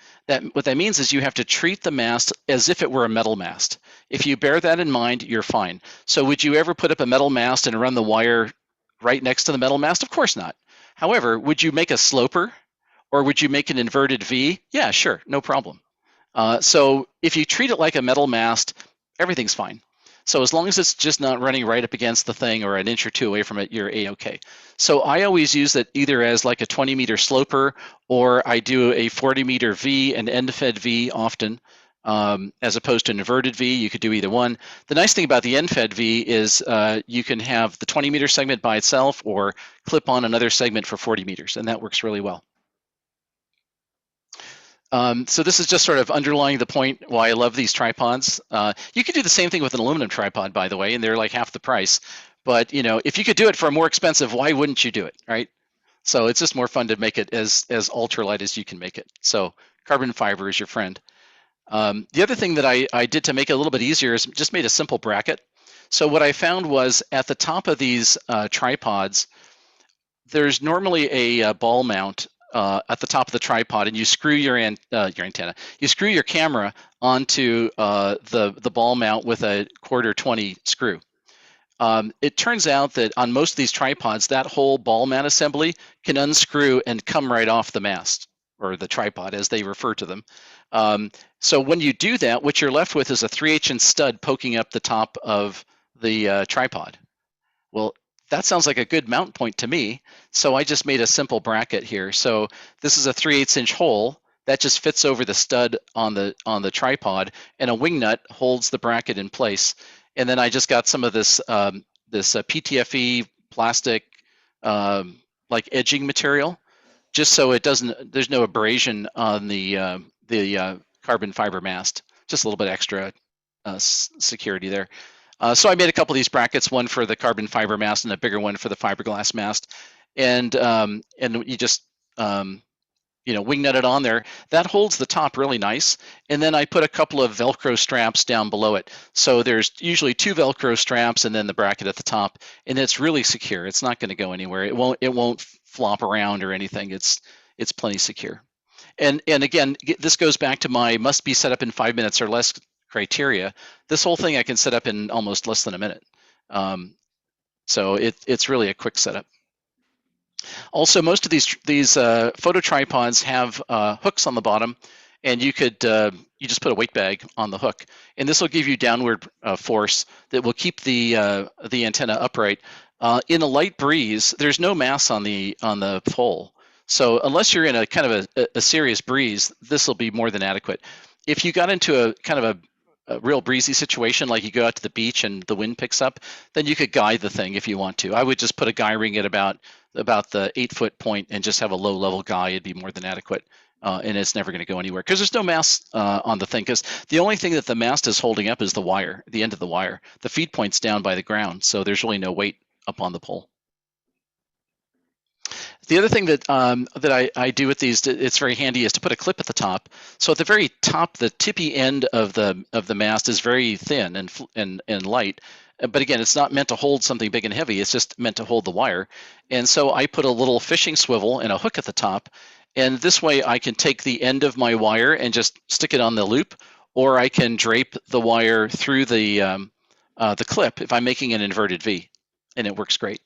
What that means is you have to treat the mast as if it were a metal mast. If you bear that in mind, you're fine. So would you ever put up a metal mast and run the wire right next to the metal mast? Of course not. However, would you make a sloper or would you make an inverted V? Yeah, sure, no problem. So if you treat it like a metal mast, everything's fine. So as long as it's just not running right up against the thing or an inch or two away from it, you're A-okay. So I always use it either as a 20-meter sloper, or I do a 40-meter V, an end-fed V often, as opposed to an inverted V. You could do either one. The nice thing about the end-fed V is you can have the 20-meter segment by itself or clip on another segment for 40 meters, and that works really well. So this is just sort of underlying the point why I love these tripods. You could do the same thing with an aluminum tripod, by the way, and they're like half the price. But if you could do it for more expensive, why wouldn't you do it, right? So it's just more fun to make it as ultralight as you can make it. So carbon fiber is your friend. The other thing that I did to make it a little bit easier is just made a simple bracket. So what I found was at the top of these tripods, there's normally a ball mount at the top of the tripod, and you screw your antenna. You screw your camera onto the ball mount with a 1/4-20 screw. It turns out that on most of these tripods, that whole ball mount assembly can unscrew and come right off the mast, or the tripod as they refer to them. So when you do that, what you're left with is a 3/8" stud poking up the top of the tripod. Well, that sounds like a good mount point to me. So I just made a simple bracket here. So this is a 3/8" hole that just fits over the stud on the tripod, and a wing nut holds the bracket in place. And then I just got some of this PTFE plastic like edging material, just so it doesn't. There's no abrasion on the carbon fiber mast. Just a little bit extra security there. So I made a couple of these brackets, one for the carbon fiber mast and a bigger one for the fiberglass mast, and you just wing nut it on there. That holds the top really nice. And then I put a couple of Velcro straps down below it. So there's usually 2 Velcro straps and then the bracket at the top, and it's really secure. It's not going to go anywhere. It won't flop around or anything. It's plenty secure. And again, this goes back to my must be set up in 5 minutes or less criteria. This whole thing I can set up in almost less than a minute. So it's really a quick setup. Also, most of these photo tripods have hooks on the bottom, and you just put a weight bag on the hook, and this will give you downward force that will keep the antenna upright. In a light breeze, there's no mass on the pole, so unless you're in a kind of a serious breeze, this will be more than adequate. If you got into a kind of a real breezy situation, like you go out to the beach and the wind picks up, then you could guide the thing if you want to. I would just put a guy ring at about the 8-foot point and just have a low level guy. It'd be more than adequate, and it's never going to go anywhere because there's no mast on the thing. Because the only thing that the mast is holding up is the wire, the end of the wire. The feed point's down by the ground, so there's really no weight up on the pole. The other thing that I do with these, it's very handy, is to put a clip at the top. So at the very top, the tippy end of the mast is very thin and light. But again, it's not meant to hold something big and heavy. It's just meant to hold the wire. And so I put a little fishing swivel and a hook at the top. And this way I can take the end of my wire and just stick it on the loop, or I can drape the wire through the clip if I'm making an inverted V, and it works great.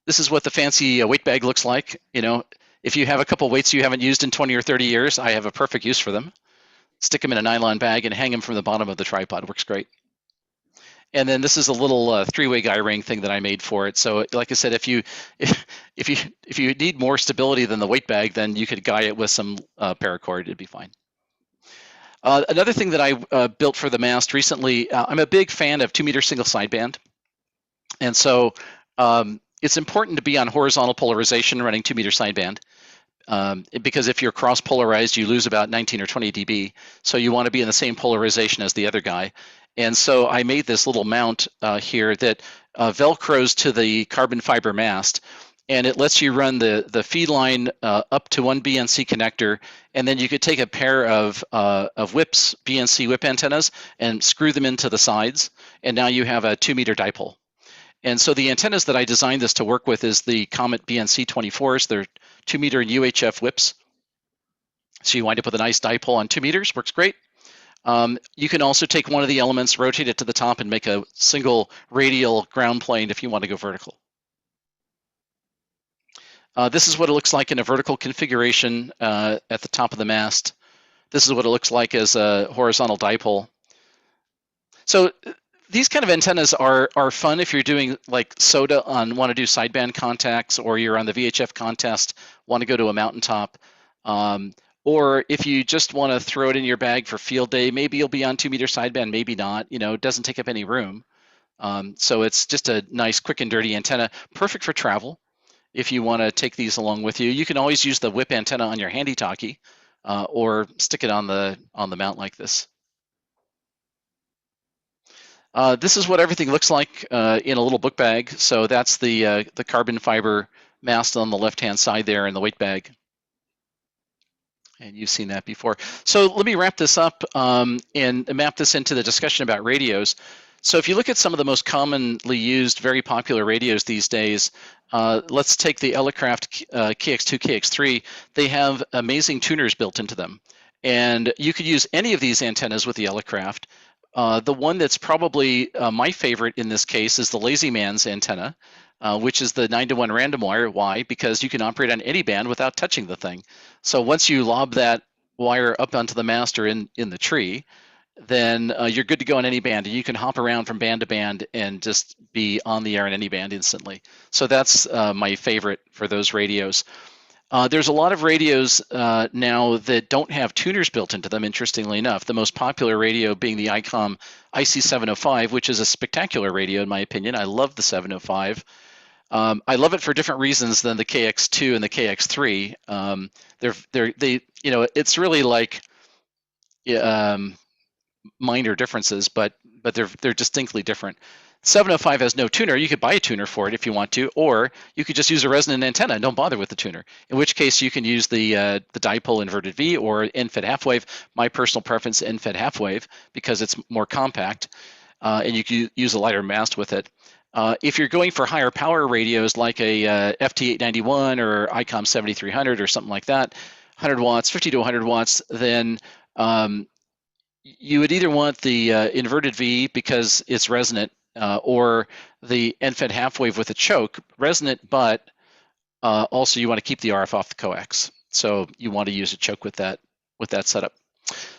This is what the fancy weight bag looks like. If you have a couple weights you haven't used in 20 or 30 years, I have a perfect use for them. Stick them in a nylon bag and hang them from the bottom of the tripod. Works great. And then this is a little 3-way guy ring thing that I made for it. So like I said, if you need more stability than the weight bag, then you could guy it with some paracord. It'd be fine. Another thing that I built for the mast recently, I'm a big fan of 2-meter single sideband. And so it's important to be on horizontal polarization running 2-meter sideband, because if you're cross polarized, you lose about 19 or 20 dB. So you want to be in the same polarization as the other guy. And so I made this little mount here that velcros to the carbon fiber mast, and it lets you run the feed line up to 1 BNC connector, and then you could take a pair of whips, BNC whip antennas, and screw them into the sides, and now you have a 2-meter dipole. And so the antennas that I designed this to work with is the Comet BNC 24s. They're 2-meter UHF whips. So you wind up with a nice dipole on 2 meters, works great. You can also take one of the elements, rotate it to the top, and make a single radial ground plane if you want to go vertical. This is what it looks like in a vertical configuration at the top of the mast. This is what it looks like as a horizontal dipole. So these kind of antennas are fun if you're doing like SOTA want to do sideband contacts, or you're on the VHF contest, want to go to a mountaintop. Or if you just want to throw it in your bag for field day, maybe you'll be on 2-meter sideband, maybe not. It doesn't take up any room. So it's just a nice, quick and dirty antenna, perfect for travel. If you want to take these along with you, you can always use the whip antenna on your handy talkie, or stick it on the mount like this. This is what everything looks like in a little book bag. So that's the carbon fiber mast on the left-hand side there in the weight bag. And you've seen that before. So let me wrap this up and map this into the discussion about radios. So if you look at some of the most commonly used, very popular radios these days, let's take the Elecraft KX2, KX3. They have amazing tuners built into them. And you could use any of these antennas with the Elecraft. The one that's probably my favorite in this case is the Lazy Man's antenna, which is the 9-to-1 random wire. Why? Because you can operate on any band without touching the thing. So once you lob that wire up onto the mast or in the tree, then you're good to go on any band. And you can hop around from band to band and just be on the air in any band instantly. So that's my favorite for those radios. There's a lot of radios now that don't have tuners built into them, interestingly enough. The most popular radio being the ICOM IC705, which is a spectacular radio in my opinion. I love the 705. I love it for different reasons than the KX2 and the KX3. It's really like minor differences, but they're distinctly different. 705 has no tuner. You could buy a tuner for it if you want to, or you could just use a resonant antenna and don't bother with the tuner. In which case, you can use the dipole inverted V or end-fed half-wave. My personal preference, end-fed half-wave, because it's more compact, and you can use a lighter mast with it. If you're going for higher power radios like a FT891 or ICOM 7300 or something like that, 100 watts, 50 to 100 watts, then you would either want the inverted V because it's resonant, or the end-fed half-wave with a choke, resonant, but also you want to keep the RF off the coax. So you want to use a choke with that setup.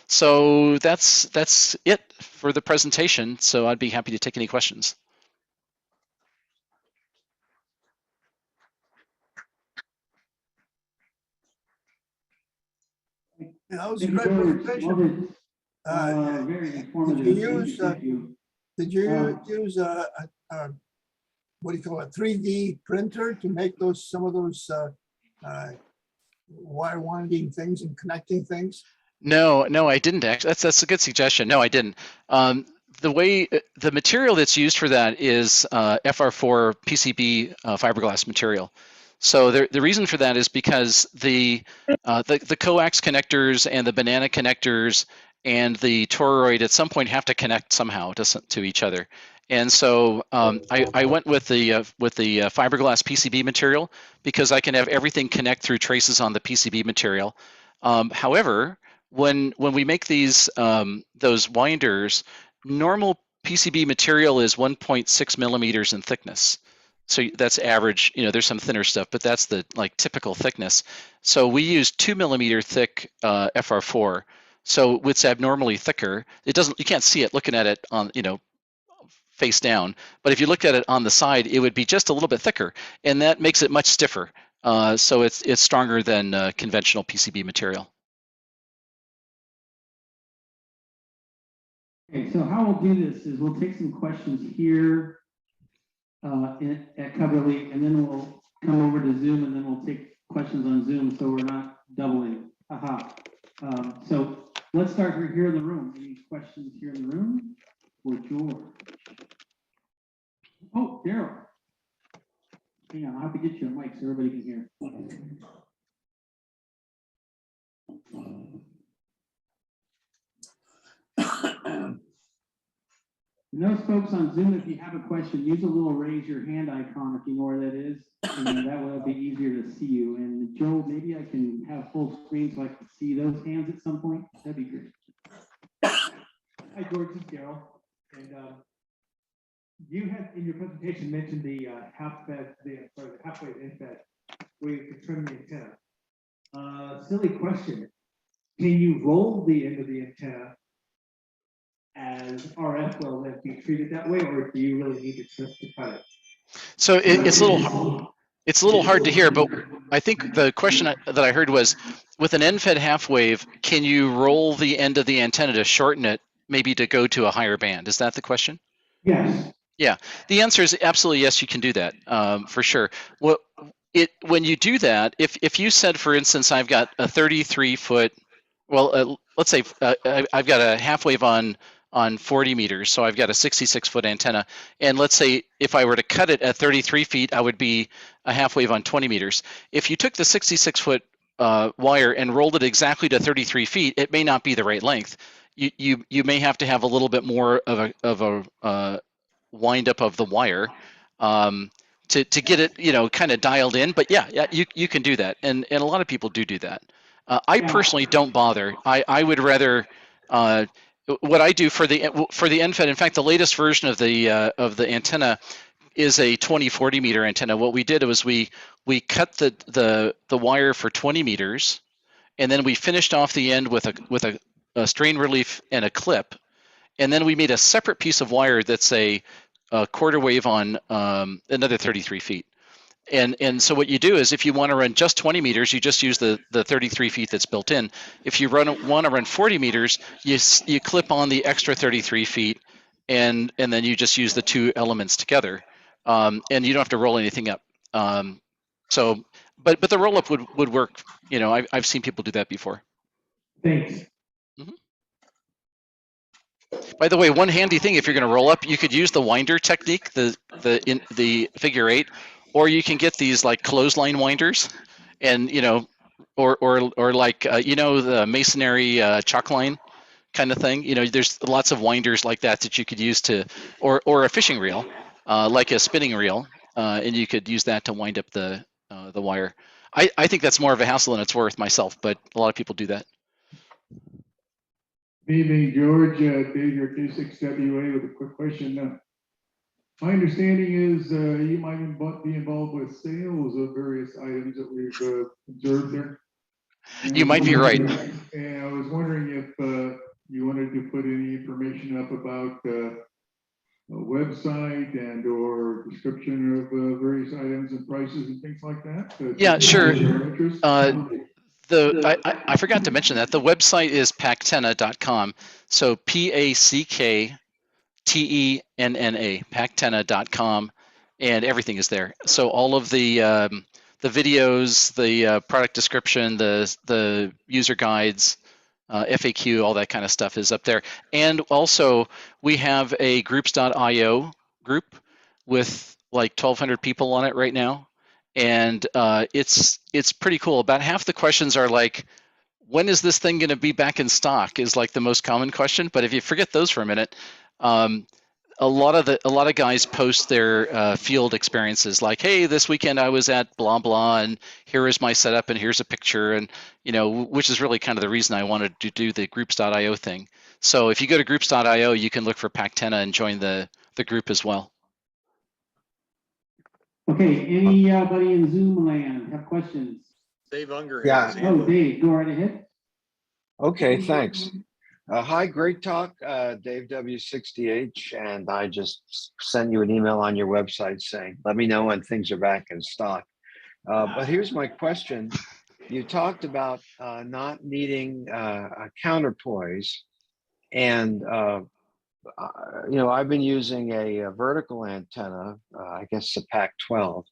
So that's it for the presentation. So I'd be happy to take any questions. That was a great presentation. Very informative. Did you use what do you call it, 3D printer to make some of those wire winding things and connecting things? No, I didn't actually. That's a good suggestion. No, I didn't. The material that's used for that is FR4 PCB fiberglass material. So the reason for that is because the coax connectors and the banana connectors and the toroid at some point have to connect somehow to each other. And so I went with the fiberglass PCB material because I can have everything connect through traces on the PCB material. However, when we make those winders, normal PCB material is 1.6 millimeters in thickness. So that's average. There's some thinner stuff, but that's the typical thickness. So we use 2 millimeter thick FR4. So it's abnormally thicker. You can't see it looking at it on face down, but if you looked at it on the side, it would be just a little bit thicker, and that makes it much stiffer. So it's stronger than conventional PCB material. Okay, so how we'll do this is we'll take some questions here at Coverly, and then we'll come over to Zoom, and then we'll take questions on Zoom, so we're not doubling. So let's start here in the room. Any questions here in the room for George? Oh, Daryl. Hang on, I'll have to get you a mic so everybody can hear. Those folks on Zoom, if you have a question, use a little raise your hand icon if you know where that is, and that way it'll be easier to see you. And Joe, maybe I can have full screen so I can see those hands at some point. That'd be great. Hi, George, this is Daryl. And you had in your presentation mentioned the half-wave end-fed, where you can trim the antenna. Silly question. Can you roll the end of the antenna as RF will then be treated that way, or do you really need to cut it? So it's a little hard to hear, but I think the question that I heard was, with an end-fed half-wave, can you roll the end of the antenna to shorten it, maybe to go to a higher band? Is that the question? Yes. Yeah, the answer is absolutely yes. You can do that for sure. When you do that, if you said, for instance, I've got a 33-foot, well, let's say I've got a half-wave on on 40 meters. So I've got a 66-foot antenna. And let's say if I were to cut it at 33 feet, I would be a half wave on 20 meters. If you took the 66-foot wire and rolled it exactly to 33 feet, it may not be the right length. You may have to have a little bit more of a wind up of the wire to get it, kind of dialed in. But yeah, you can do that, and a lot of people do that. I personally don't bother. I would rather what I do for the NFET. In fact, the latest version of the antenna is a 20-40 meter antenna. What we did was we cut the wire for 20 meters, and then we finished off the end with a strain relief and a clip, and then we made a separate piece of wire that's a quarter wave on another 33 feet. And so what you do is, if you want to run just 20 meters, you just use the 33 feet that's built in. If you want to run 40 meters, you clip on the extra 33 feet, and then you just use the two elements together, and you don't have to roll anything up. So, but the roll up would work. I've seen people do that before. Thanks. By the way, one handy thing, if you're going to roll up, you could use the winder technique, the figure 8, or you can get these like clothesline winders, and or like the masonry chalk line kind of thing. There's lots of winders like that you could use to, or a fishing reel, like a spinning reel, and you could use that to wind up the wire. I think that's more of a hassle than it's worth myself, but a lot of people do that. Good evening, George. Dave here, K6WA, with a quick question. My understanding is you might be involved with sales of various items that we've observed there. You might be right. And I was wondering if you wanted to put any information up about a website and or description of various items and prices and things like that. Yeah, sure. I forgot to mention that the website is pactenna.com. So PACKTENNA, pactenna.com, and everything is there. So all of the videos, the product description, the user guides, FAQ, all that kind of stuff is up there. And also we have a groups.io group with like 1,200 people on it right now. And it's pretty cool. About half the questions are like, when is this thing going to be back in stock, is like the most common question. But if you forget those for a minute, a lot of guys post their field experiences, like, hey, this weekend I was at blah blah, and here is my setup, and here's a picture, and which is really kind of the reason I wanted to do the groups.io thing. So if you go to groups.io, you can look for Pactenna and join the group as well. Okay, anybody in Zoom land have questions? Dave Unger. Yeah. Oh, Dave, go right ahead. Okay, thanks. Hi, great talk, Dave W60H, and I just sent you an email on your website saying, let me know when things are back in stock. But here's my question. You talked about not needing a counterpoise, and I've been using a vertical antenna, I guess a PAC-12,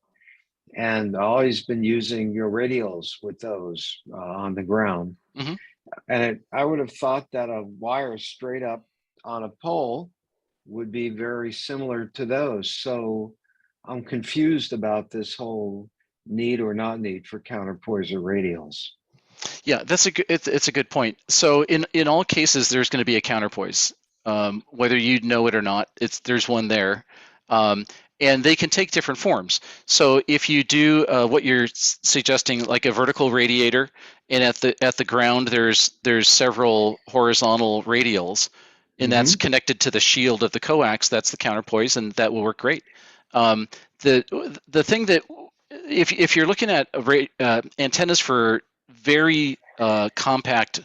and always been using your radials with those on the ground. Mm-hmm. And I would have thought that a wire straight up on a pole would be very similar to those. So I'm confused about this whole need or not need for counterpoise or radials. Yeah, it's a good point. So in all cases, there's going to be a counterpoise, whether you know it or not. There's one there, and they can take different forms. So if you do what you're suggesting, like a vertical radiator, and at the ground there's several horizontal radials, and that's connected to the shield of the coax, that's the counterpoise, and that will work great. The thing that if you're looking at antennas for very compact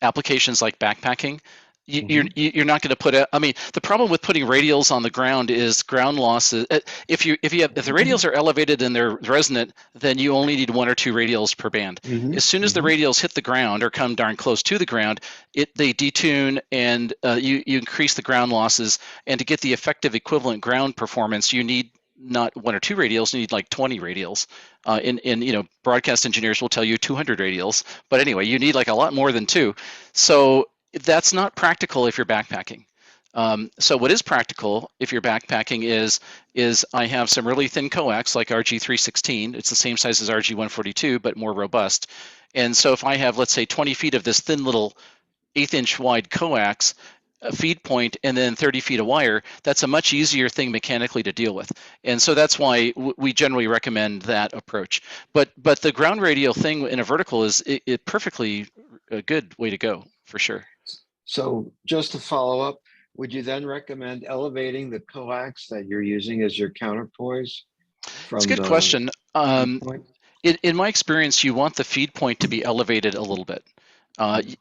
applications like backpacking, you're not going to put I mean, the problem with putting radials on the ground is ground losses. If the radials are elevated and they're resonant, then you only need 1 or 2 radials per band. As soon as the radials hit the ground or come darn close to the ground, they detune, and you increase the ground losses. And to get the effective equivalent ground performance, you need not 1 or 2 radials, you need like 20 radials. Broadcast engineers will tell you 200 radials, but anyway, you need like a lot more than 2. So that's not practical if you're backpacking. So what is practical if you're backpacking is I have some really thin coax like RG316. It's the same size as RG142, but more robust. And so if I have, let's say, 20 feet of this thin little 1/8 inch wide coax, a feed point, and then 30 feet of wire, that's a much easier thing mechanically to deal with. And so that's why we generally recommend that approach. But the ground radial thing in a vertical is it perfectly a good way to go for sure. So just to follow up, would you then recommend elevating the coax that you're using as your counterpoise? It's a good question. Point? In my experience, you want the feed point to be elevated a little bit.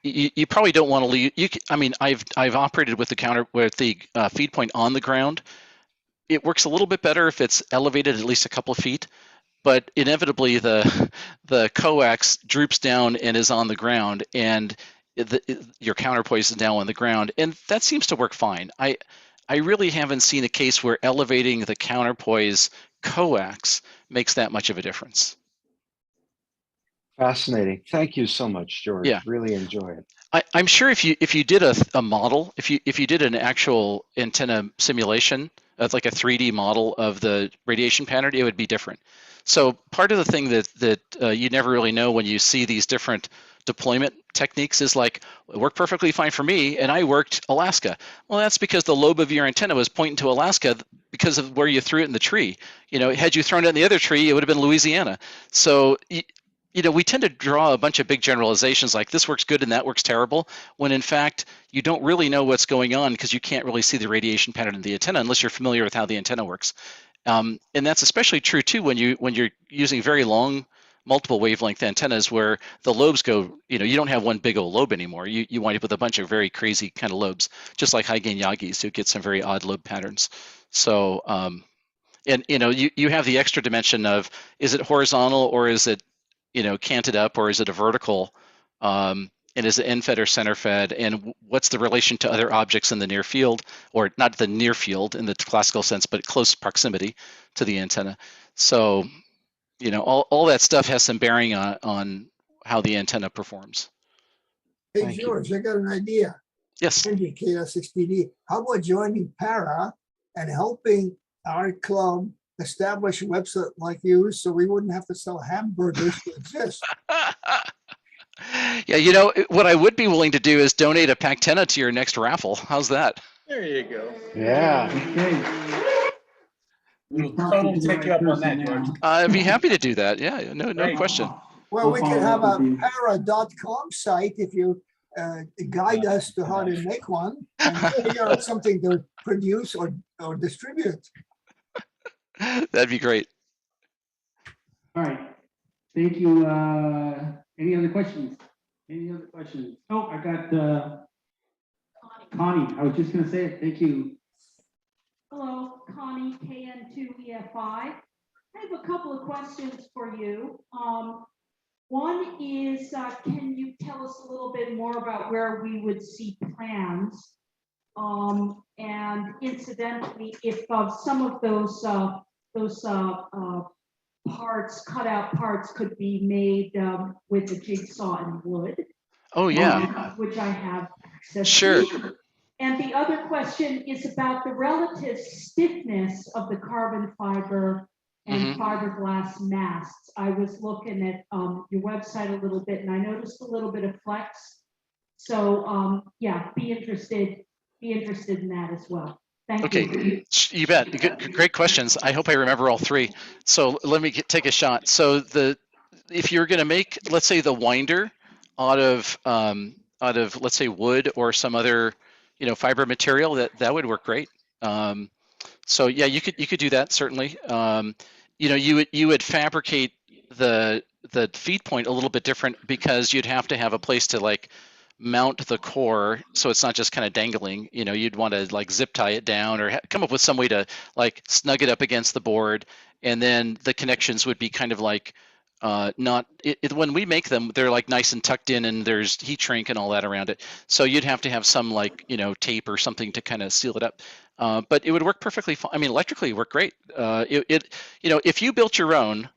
You probably don't want to leave. I mean, I've operated with the feed point on the ground. It works a little bit better if it's elevated at least a couple of feet, but inevitably the coax droops down and is on the ground, and your counterpoise is now on the ground, and that seems to work fine. I really haven't seen a case where elevating the counterpoise coax makes that much of a difference. Fascinating. Thank you so much, George. Yeah. Really enjoy it. I'm sure if you did a model, if you did an actual antenna simulation of like a 3D model of the radiation pattern, it would be different. So part of the thing that you never really know when you see these different deployment techniques is like, it worked perfectly fine for me, and I worked Alaska. Well, that's because the lobe of your antenna was pointing to Alaska because of where you threw it in the tree. You know, had you thrown it in the other tree, it would have been Louisiana. So you know, we tend to draw a bunch of big generalizations like this works good and that works terrible, when in fact you don't really know what's going on because you can't really see the radiation pattern in the antenna unless you're familiar with how the antenna works. And that's especially true too when you're using very long multiple wavelength antennas where the lobes go, you know, you don't have one big old lobe anymore. You wind up with a bunch of very crazy kind of lobes, just like high gain Yagis who get some very odd lobe patterns. So, and you know, you have the extra dimension of, is it horizontal or is it, you know, canted up, or is it a vertical? And is it end fed or center fed? And what's the relation to other objects in the near field, or not the near field in the classical sense, but close proximity to the antenna? So, you know, all that stuff has some bearing on how the antenna performs. Hey, Thank you. George, I got an idea. Yes. Andy, KS6PD. How about joining Para and helping our club establish a website like you so we wouldn't have to sell hamburgers to exist? Yeah, you know, what I would be willing to do is donate a Pactena to your next raffle. How's that? There you go. Yeah. Okay. We'll totally take you up on that, George. I'd be happy to do that. Yeah, no Great. question. Well, we I'll could follow have up a with you. para.com site if you guide us to how to make one and figure out something to produce or distribute. That'd be great. All right. Thank you. Any other questions? Any other questions? Oh, I got Connie. I was just going to say it. Thank you. Hello, Connie, KN2EFI. I have a couple of questions for you. One is, can you tell us a little bit more about where we would see plans? And incidentally, if some of those parts, cutout parts, could be made with a jigsaw and wood. Oh yeah. Which I have access Sure. to. And the other question is about the relative stiffness of the carbon fiber and fiberglass masts. I was looking at your website a little bit, and I noticed a little bit of flex. So yeah, be interested in that as well. Thank you. Okay, you bet. Great questions. I hope I remember all three. So let me take a shot. So if you're going to make, let's say, the winder out of let's say wood or some other, you know, fiber material, that would work great. So yeah, you could do that certainly. You know, you would fabricate the feed point a little bit different because you'd have to have a place to like mount the core so it's not just kind of dangling. You know, you'd want to like zip tie it down or come up with some way to like snug it up against the board, and then the connections would be kind of like when we make them, they're like nice and tucked in, and there's heat shrink and all that around it. So you'd have to have some like, you know, tape or something to kind of seal it up. But it would work perfectly fine. I mean, electrically it worked great. You know, if you built your own,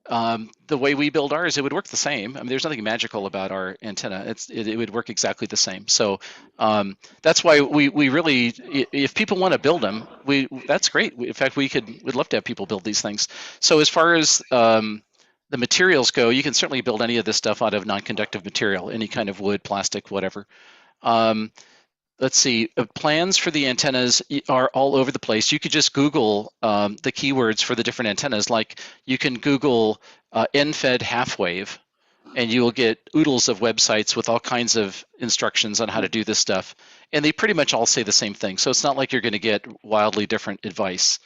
the way we build ours, it would work the same. I mean, there's nothing magical about our antenna. It would work exactly the same. So that's why we really, if people want to build them, that's great. In fact, we'd love to have people build these things. So as far as the materials go, you can certainly build any of this stuff out of non-conductive material, any kind of wood, plastic, whatever. Let's see, plans for the antennas are all over the place. You could just Google the keywords for the different antennas. Like you can Google end-fed half-wave, and you will get oodles of websites with all kinds of instructions on how to do this stuff. And they pretty much all say the same thing. So it's not like you're going to get wildly different advice.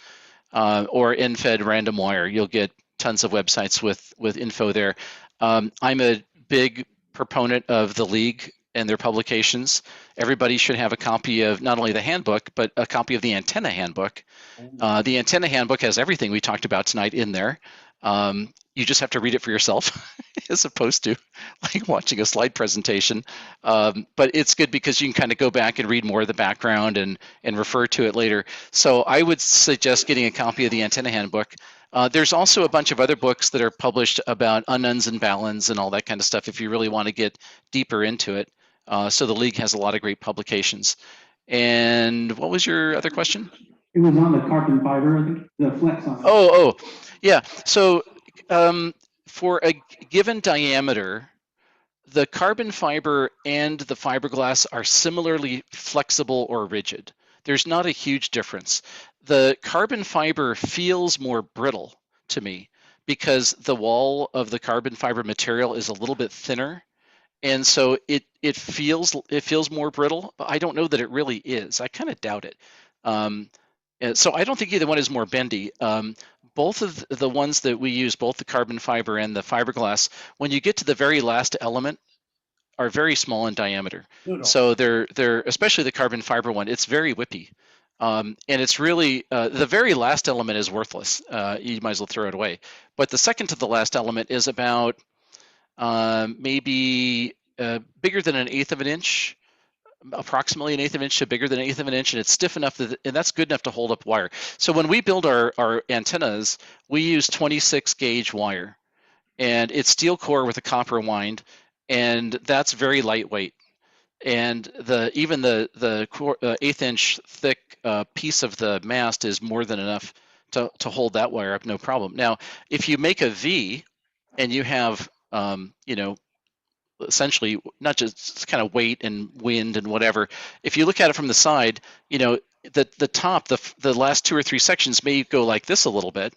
Or end-fed random wire, you'll get tons of websites with info there. I'm a big proponent of the League and their publications. Everybody should have a copy of not only the handbook, but a copy of the antenna handbook. The antenna handbook has everything we talked about tonight in there. You just have to read it for yourself as opposed to like watching a slide presentation. But it's good because you can kind of go back and read more of the background and refer to it later. So I would suggest getting a copy of the antenna handbook. There's also a bunch of other books that are published about ununs and balance and all that kind of stuff if you really want to get deeper into it. So the League has a lot of great publications. And what was your other question? It was on the carbon fiber, I think, the flex on it. Oh, yeah. So for a given diameter, the carbon fiber and the fiberglass are similarly flexible or rigid. There's not a huge difference. The carbon fiber feels more brittle to me because the wall of the carbon fiber material is a little bit thinner. And so it feels more brittle, but I don't know that it really is. I kind of doubt it. So I don't think either one is more bendy. Both of the ones that we use, both the carbon fiber and the fiberglass, when you get to the very last element, are very small in diameter. So they're especially the carbon fiber one. It's very whippy, and it's really the very last element is worthless. You might as well throw it away. But the second to the last element is about maybe bigger than 1/8 of an inch, approximately 1/8 of an inch to bigger than 1/8 of an inch, and it's stiff enough and that's good enough to hold up wire. So when we build our antennas, we use 26 gauge wire, and it's steel core with a copper wind, and that's very lightweight. And even the 1/8 inch thick piece of the mast is more than enough to hold that wire up, no problem. Now, if you make a V and you have essentially not just kind of weight and wind and whatever, if you look at it from the side, the top, the last 2 or 3 sections may go like this a little bit.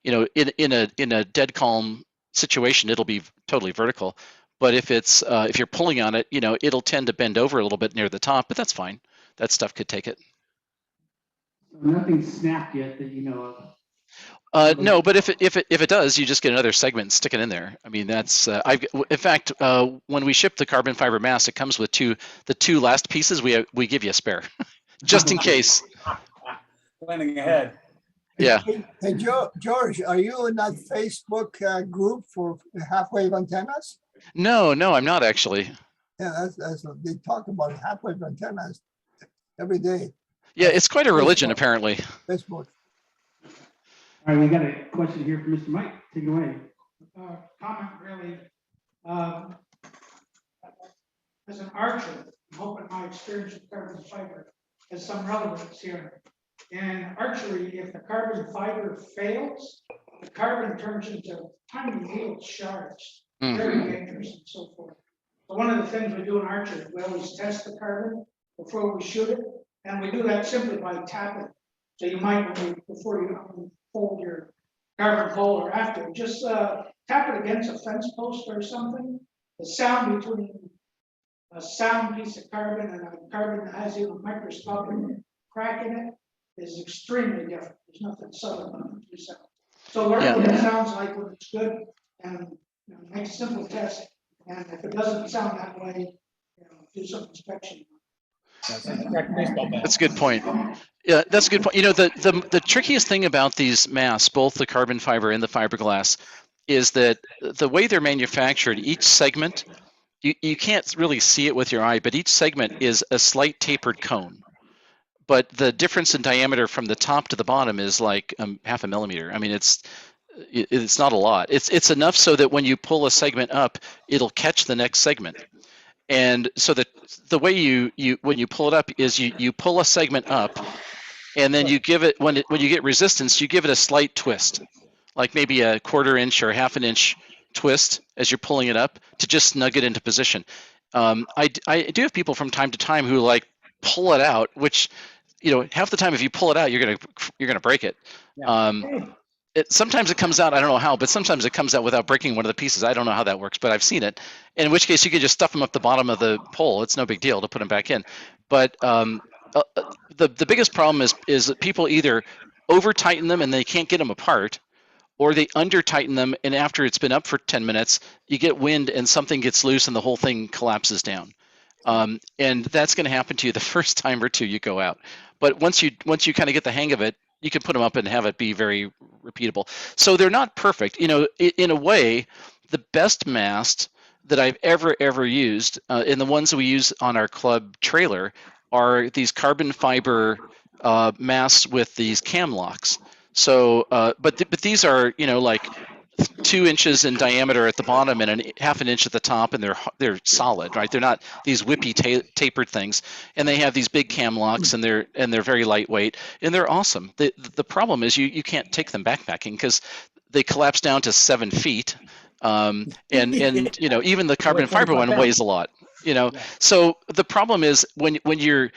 In a dead calm situation, it'll be totally vertical. But if you're pulling on it, it'll tend to bend over a little bit near the top, but that's fine. That stuff could take it. Nothing snapped yet that you know of. No, but if it does, you just get another segment and stick it in there. I mean, that's in fact, when we ship the carbon fiber mast, it comes with the two last pieces. We give you a spare, just in case. Planning ahead. Yeah. Hey, George, are you in that Facebook group for half-wave antennas? No, I'm not actually. Yeah, that's what they talk about, half-wave antennas every day. Yeah, it's quite a religion, apparently. Facebook. All right, we got a question here from Mr. Mike. Take it away. Comment really. As an archer, I'm hoping my experience with carbon fiber has some relevance here. In archery, if the carbon fiber fails, the carbon turns into tiny little shards, very dangerous and so forth. So one of the things we do in archery, we always test the carbon before we shoot it, and we do that simply by tapping. So you might, before you hold your carbon pole or after, just tap it against a fence post or something. The sound between a sound piece of carbon and a carbon that has even a microscopic crack in it is extremely different. There's nothing subtle about it. So learn what it sounds like when it's good, and make a simple test. And if it doesn't sound that way, do some inspection. That's a good point. Yeah, that's a good point. The trickiest thing about these masks, both the carbon fiber and the fiberglass, is that the way they're manufactured, each segment, you can't really see it with your eye, but each segment is a slight tapered cone. But the difference in diameter from the top to the bottom is like 0.5 millimeter. I mean, It's not a lot. It's enough so that when you pull a segment up, it'll catch the next segment. And so the way you when you pull it up is you pull a segment up, and then you give it when you get resistance, you give it a slight twist, like maybe a 1/4 inch or 1/2 inch twist as you're pulling it up to just snug it into position. I do have people from time to time who like pull it out, which, you know, half the time if you pull it out, you're gonna break it. Sometimes it comes out, I don't know how, but sometimes it comes out without breaking one of the pieces. I don't know how that works, but I've seen it. In which case you can just stuff them up the bottom of the pole. It's no big deal to put them back in. But the biggest problem is that people either over tighten them and they can't get them apart, or they under tighten them, and after it's been up for 10 minutes, you get wind and something gets loose and the whole thing collapses down. And that's going to happen to you the first time or two you go out. But once you kind of get the hang of it, you can put them up and have it be very repeatable. So they're not perfect. You know, in a way, the best mast that I've ever used, and the ones that we use on our club trailer, are these carbon fiber masts with these cam locks. So, but these are, you know, like 2 inches in diameter at the bottom and 1/2 inch at the top, and they're solid, right? They're not these whippy tapered things, and they have these big cam locks, and they're very lightweight, and they're awesome. The problem is you can't take them backpacking because they collapse down to 7 feet, and you know, even the carbon fiber one weighs a lot, you know. So the problem is when you're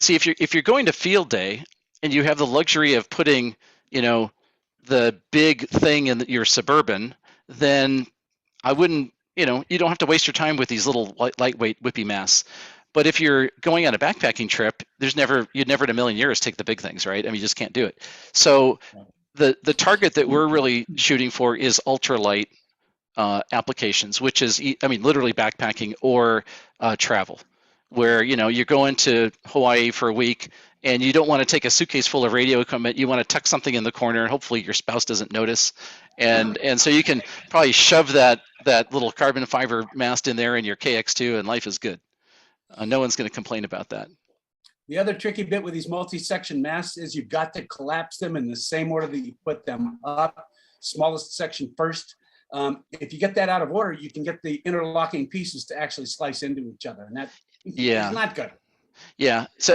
if you're going to field day and you have the luxury of putting, you know, the big thing in your Suburban, then I wouldn't, you know, you don't have to waste your time with these little lightweight whippy masts. But if you're going on a backpacking trip, you'd never in a million years take the big things, right? I mean, you just can't do it. So the target that we're really shooting for is ultralight applications, which is, I mean, literally backpacking or travel, where, you know, you're going to Hawaii for a week and you don't want to take a suitcase full of radio equipment. You want to tuck something in the corner and hopefully your spouse doesn't notice. And so you can probably shove that little carbon fiber mast in there in your KX2 and life is good. No one's going to complain about that. The other tricky bit with these multi-section masts is you've got to collapse them in the same order that you put them up, smallest section first. If you get that out of order, you can get the interlocking pieces to actually slice into each other, and that is not good. Yeah. So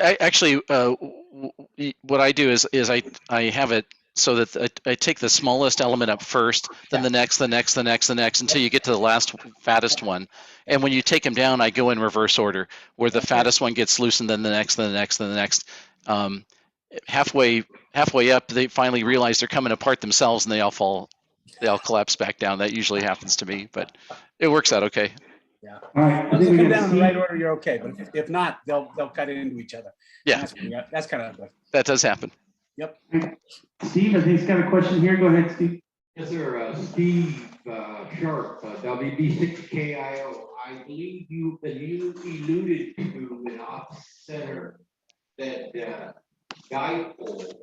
what I do is I have it so that I take the smallest element up first, then the next, until you get to the last fattest one. And when you take them down, I go in reverse order, where the fattest one gets loosened, then the next, then the next, then the next. Halfway up, they finally realize they're coming apart themselves, and they all collapse back down. That usually happens to me, but it works out okay. Yeah. All right. Once they come down in the right order, you're okay. But if not, they'll cut into each other. Yeah. That's kind of ugly. That does happen. Yep. Steve, I think he's got a question here. Go ahead, Steve. Yes, sir. Steve Sharp, WB6KIO. I believe you alluded to an off-center that dipole.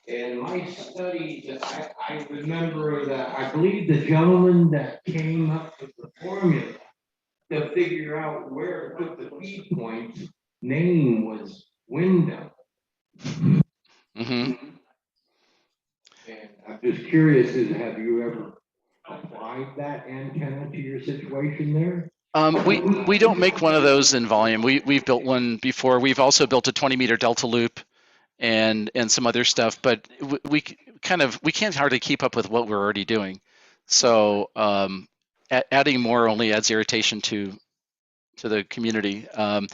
And my studies, I remember that I believe the gentleman that came up with the formula to figure out where to put the feed points, name was Wyndham. Mm-hmm. And I'm just curious, have you ever applied that antenna to your situation there? We don't make one of those in volume. We've built one before. We've also built a 20-meter delta loop and some other stuff, but we can't hardly keep up with what we're already doing. So adding more only adds irritation to the community. I'm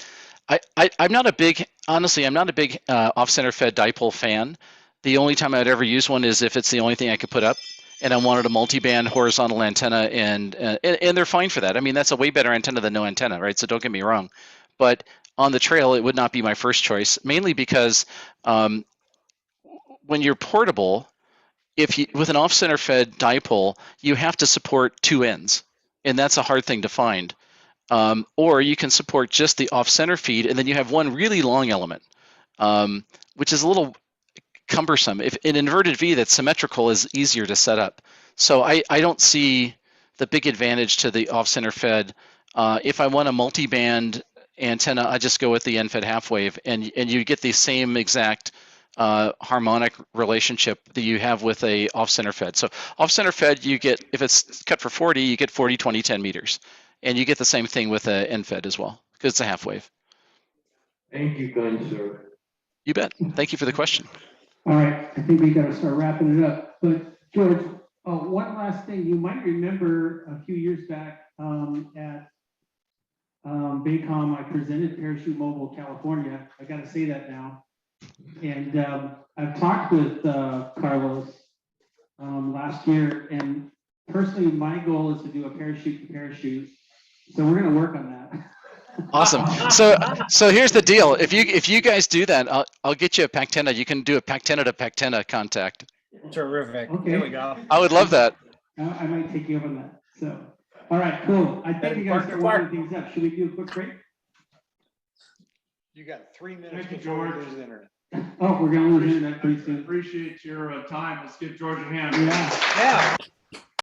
not a big off-center fed dipole fan. The only time I'd ever use one is if it's the only thing I could put up, and I wanted a multi-band horizontal antenna, and they're fine for that. I mean, that's a way better antenna than no antenna, right? So don't get me wrong, but on the trail, it would not be my first choice, mainly because when you're portable, with an off-center fed dipole, you have to support 2 ends, and that's a hard thing to find. Or you can support just the off-center feed, and then you have one really long element, which is a little cumbersome. If an inverted V that's symmetrical is easier to set up. So I don't see the big advantage to the off-center fed. If I want a multi-band antenna, I just go with the end-fed half wave, and you get the same exact harmonic relationship that you have with a off-center fed. So off-center fed, you get, if it's cut for 40, you get 40, 20, 10 meters. And you get the same thing with a end fed as well, because it's a half wave. Thank you, kind sir. You bet. Thank you for the question. All right, I think we gotta start wrapping it up, but George, one last thing, you might remember a few years back, at Baycom, I presented Parachute Mobile California, I gotta say that now. And, I've talked with, Carlos, last year, and personally, my goal is to do a parachute to parachute, so we're gonna work on that. Awesome. So here's the deal. If you guys do that, I'll get you a Pactena. You can do a Pactena to Pactena contact. Terrific. Okay. There we go. I would love that. I might take you up on that, so. All right, cool. I think we gotta start winding things up. Should we do a quick break? You got 3 minutes Thank you, before we George. lose the internet. Oh, we're gonna lose internet pretty soon. Appreciate your time. Let's give George a hand. Yeah. Yeah.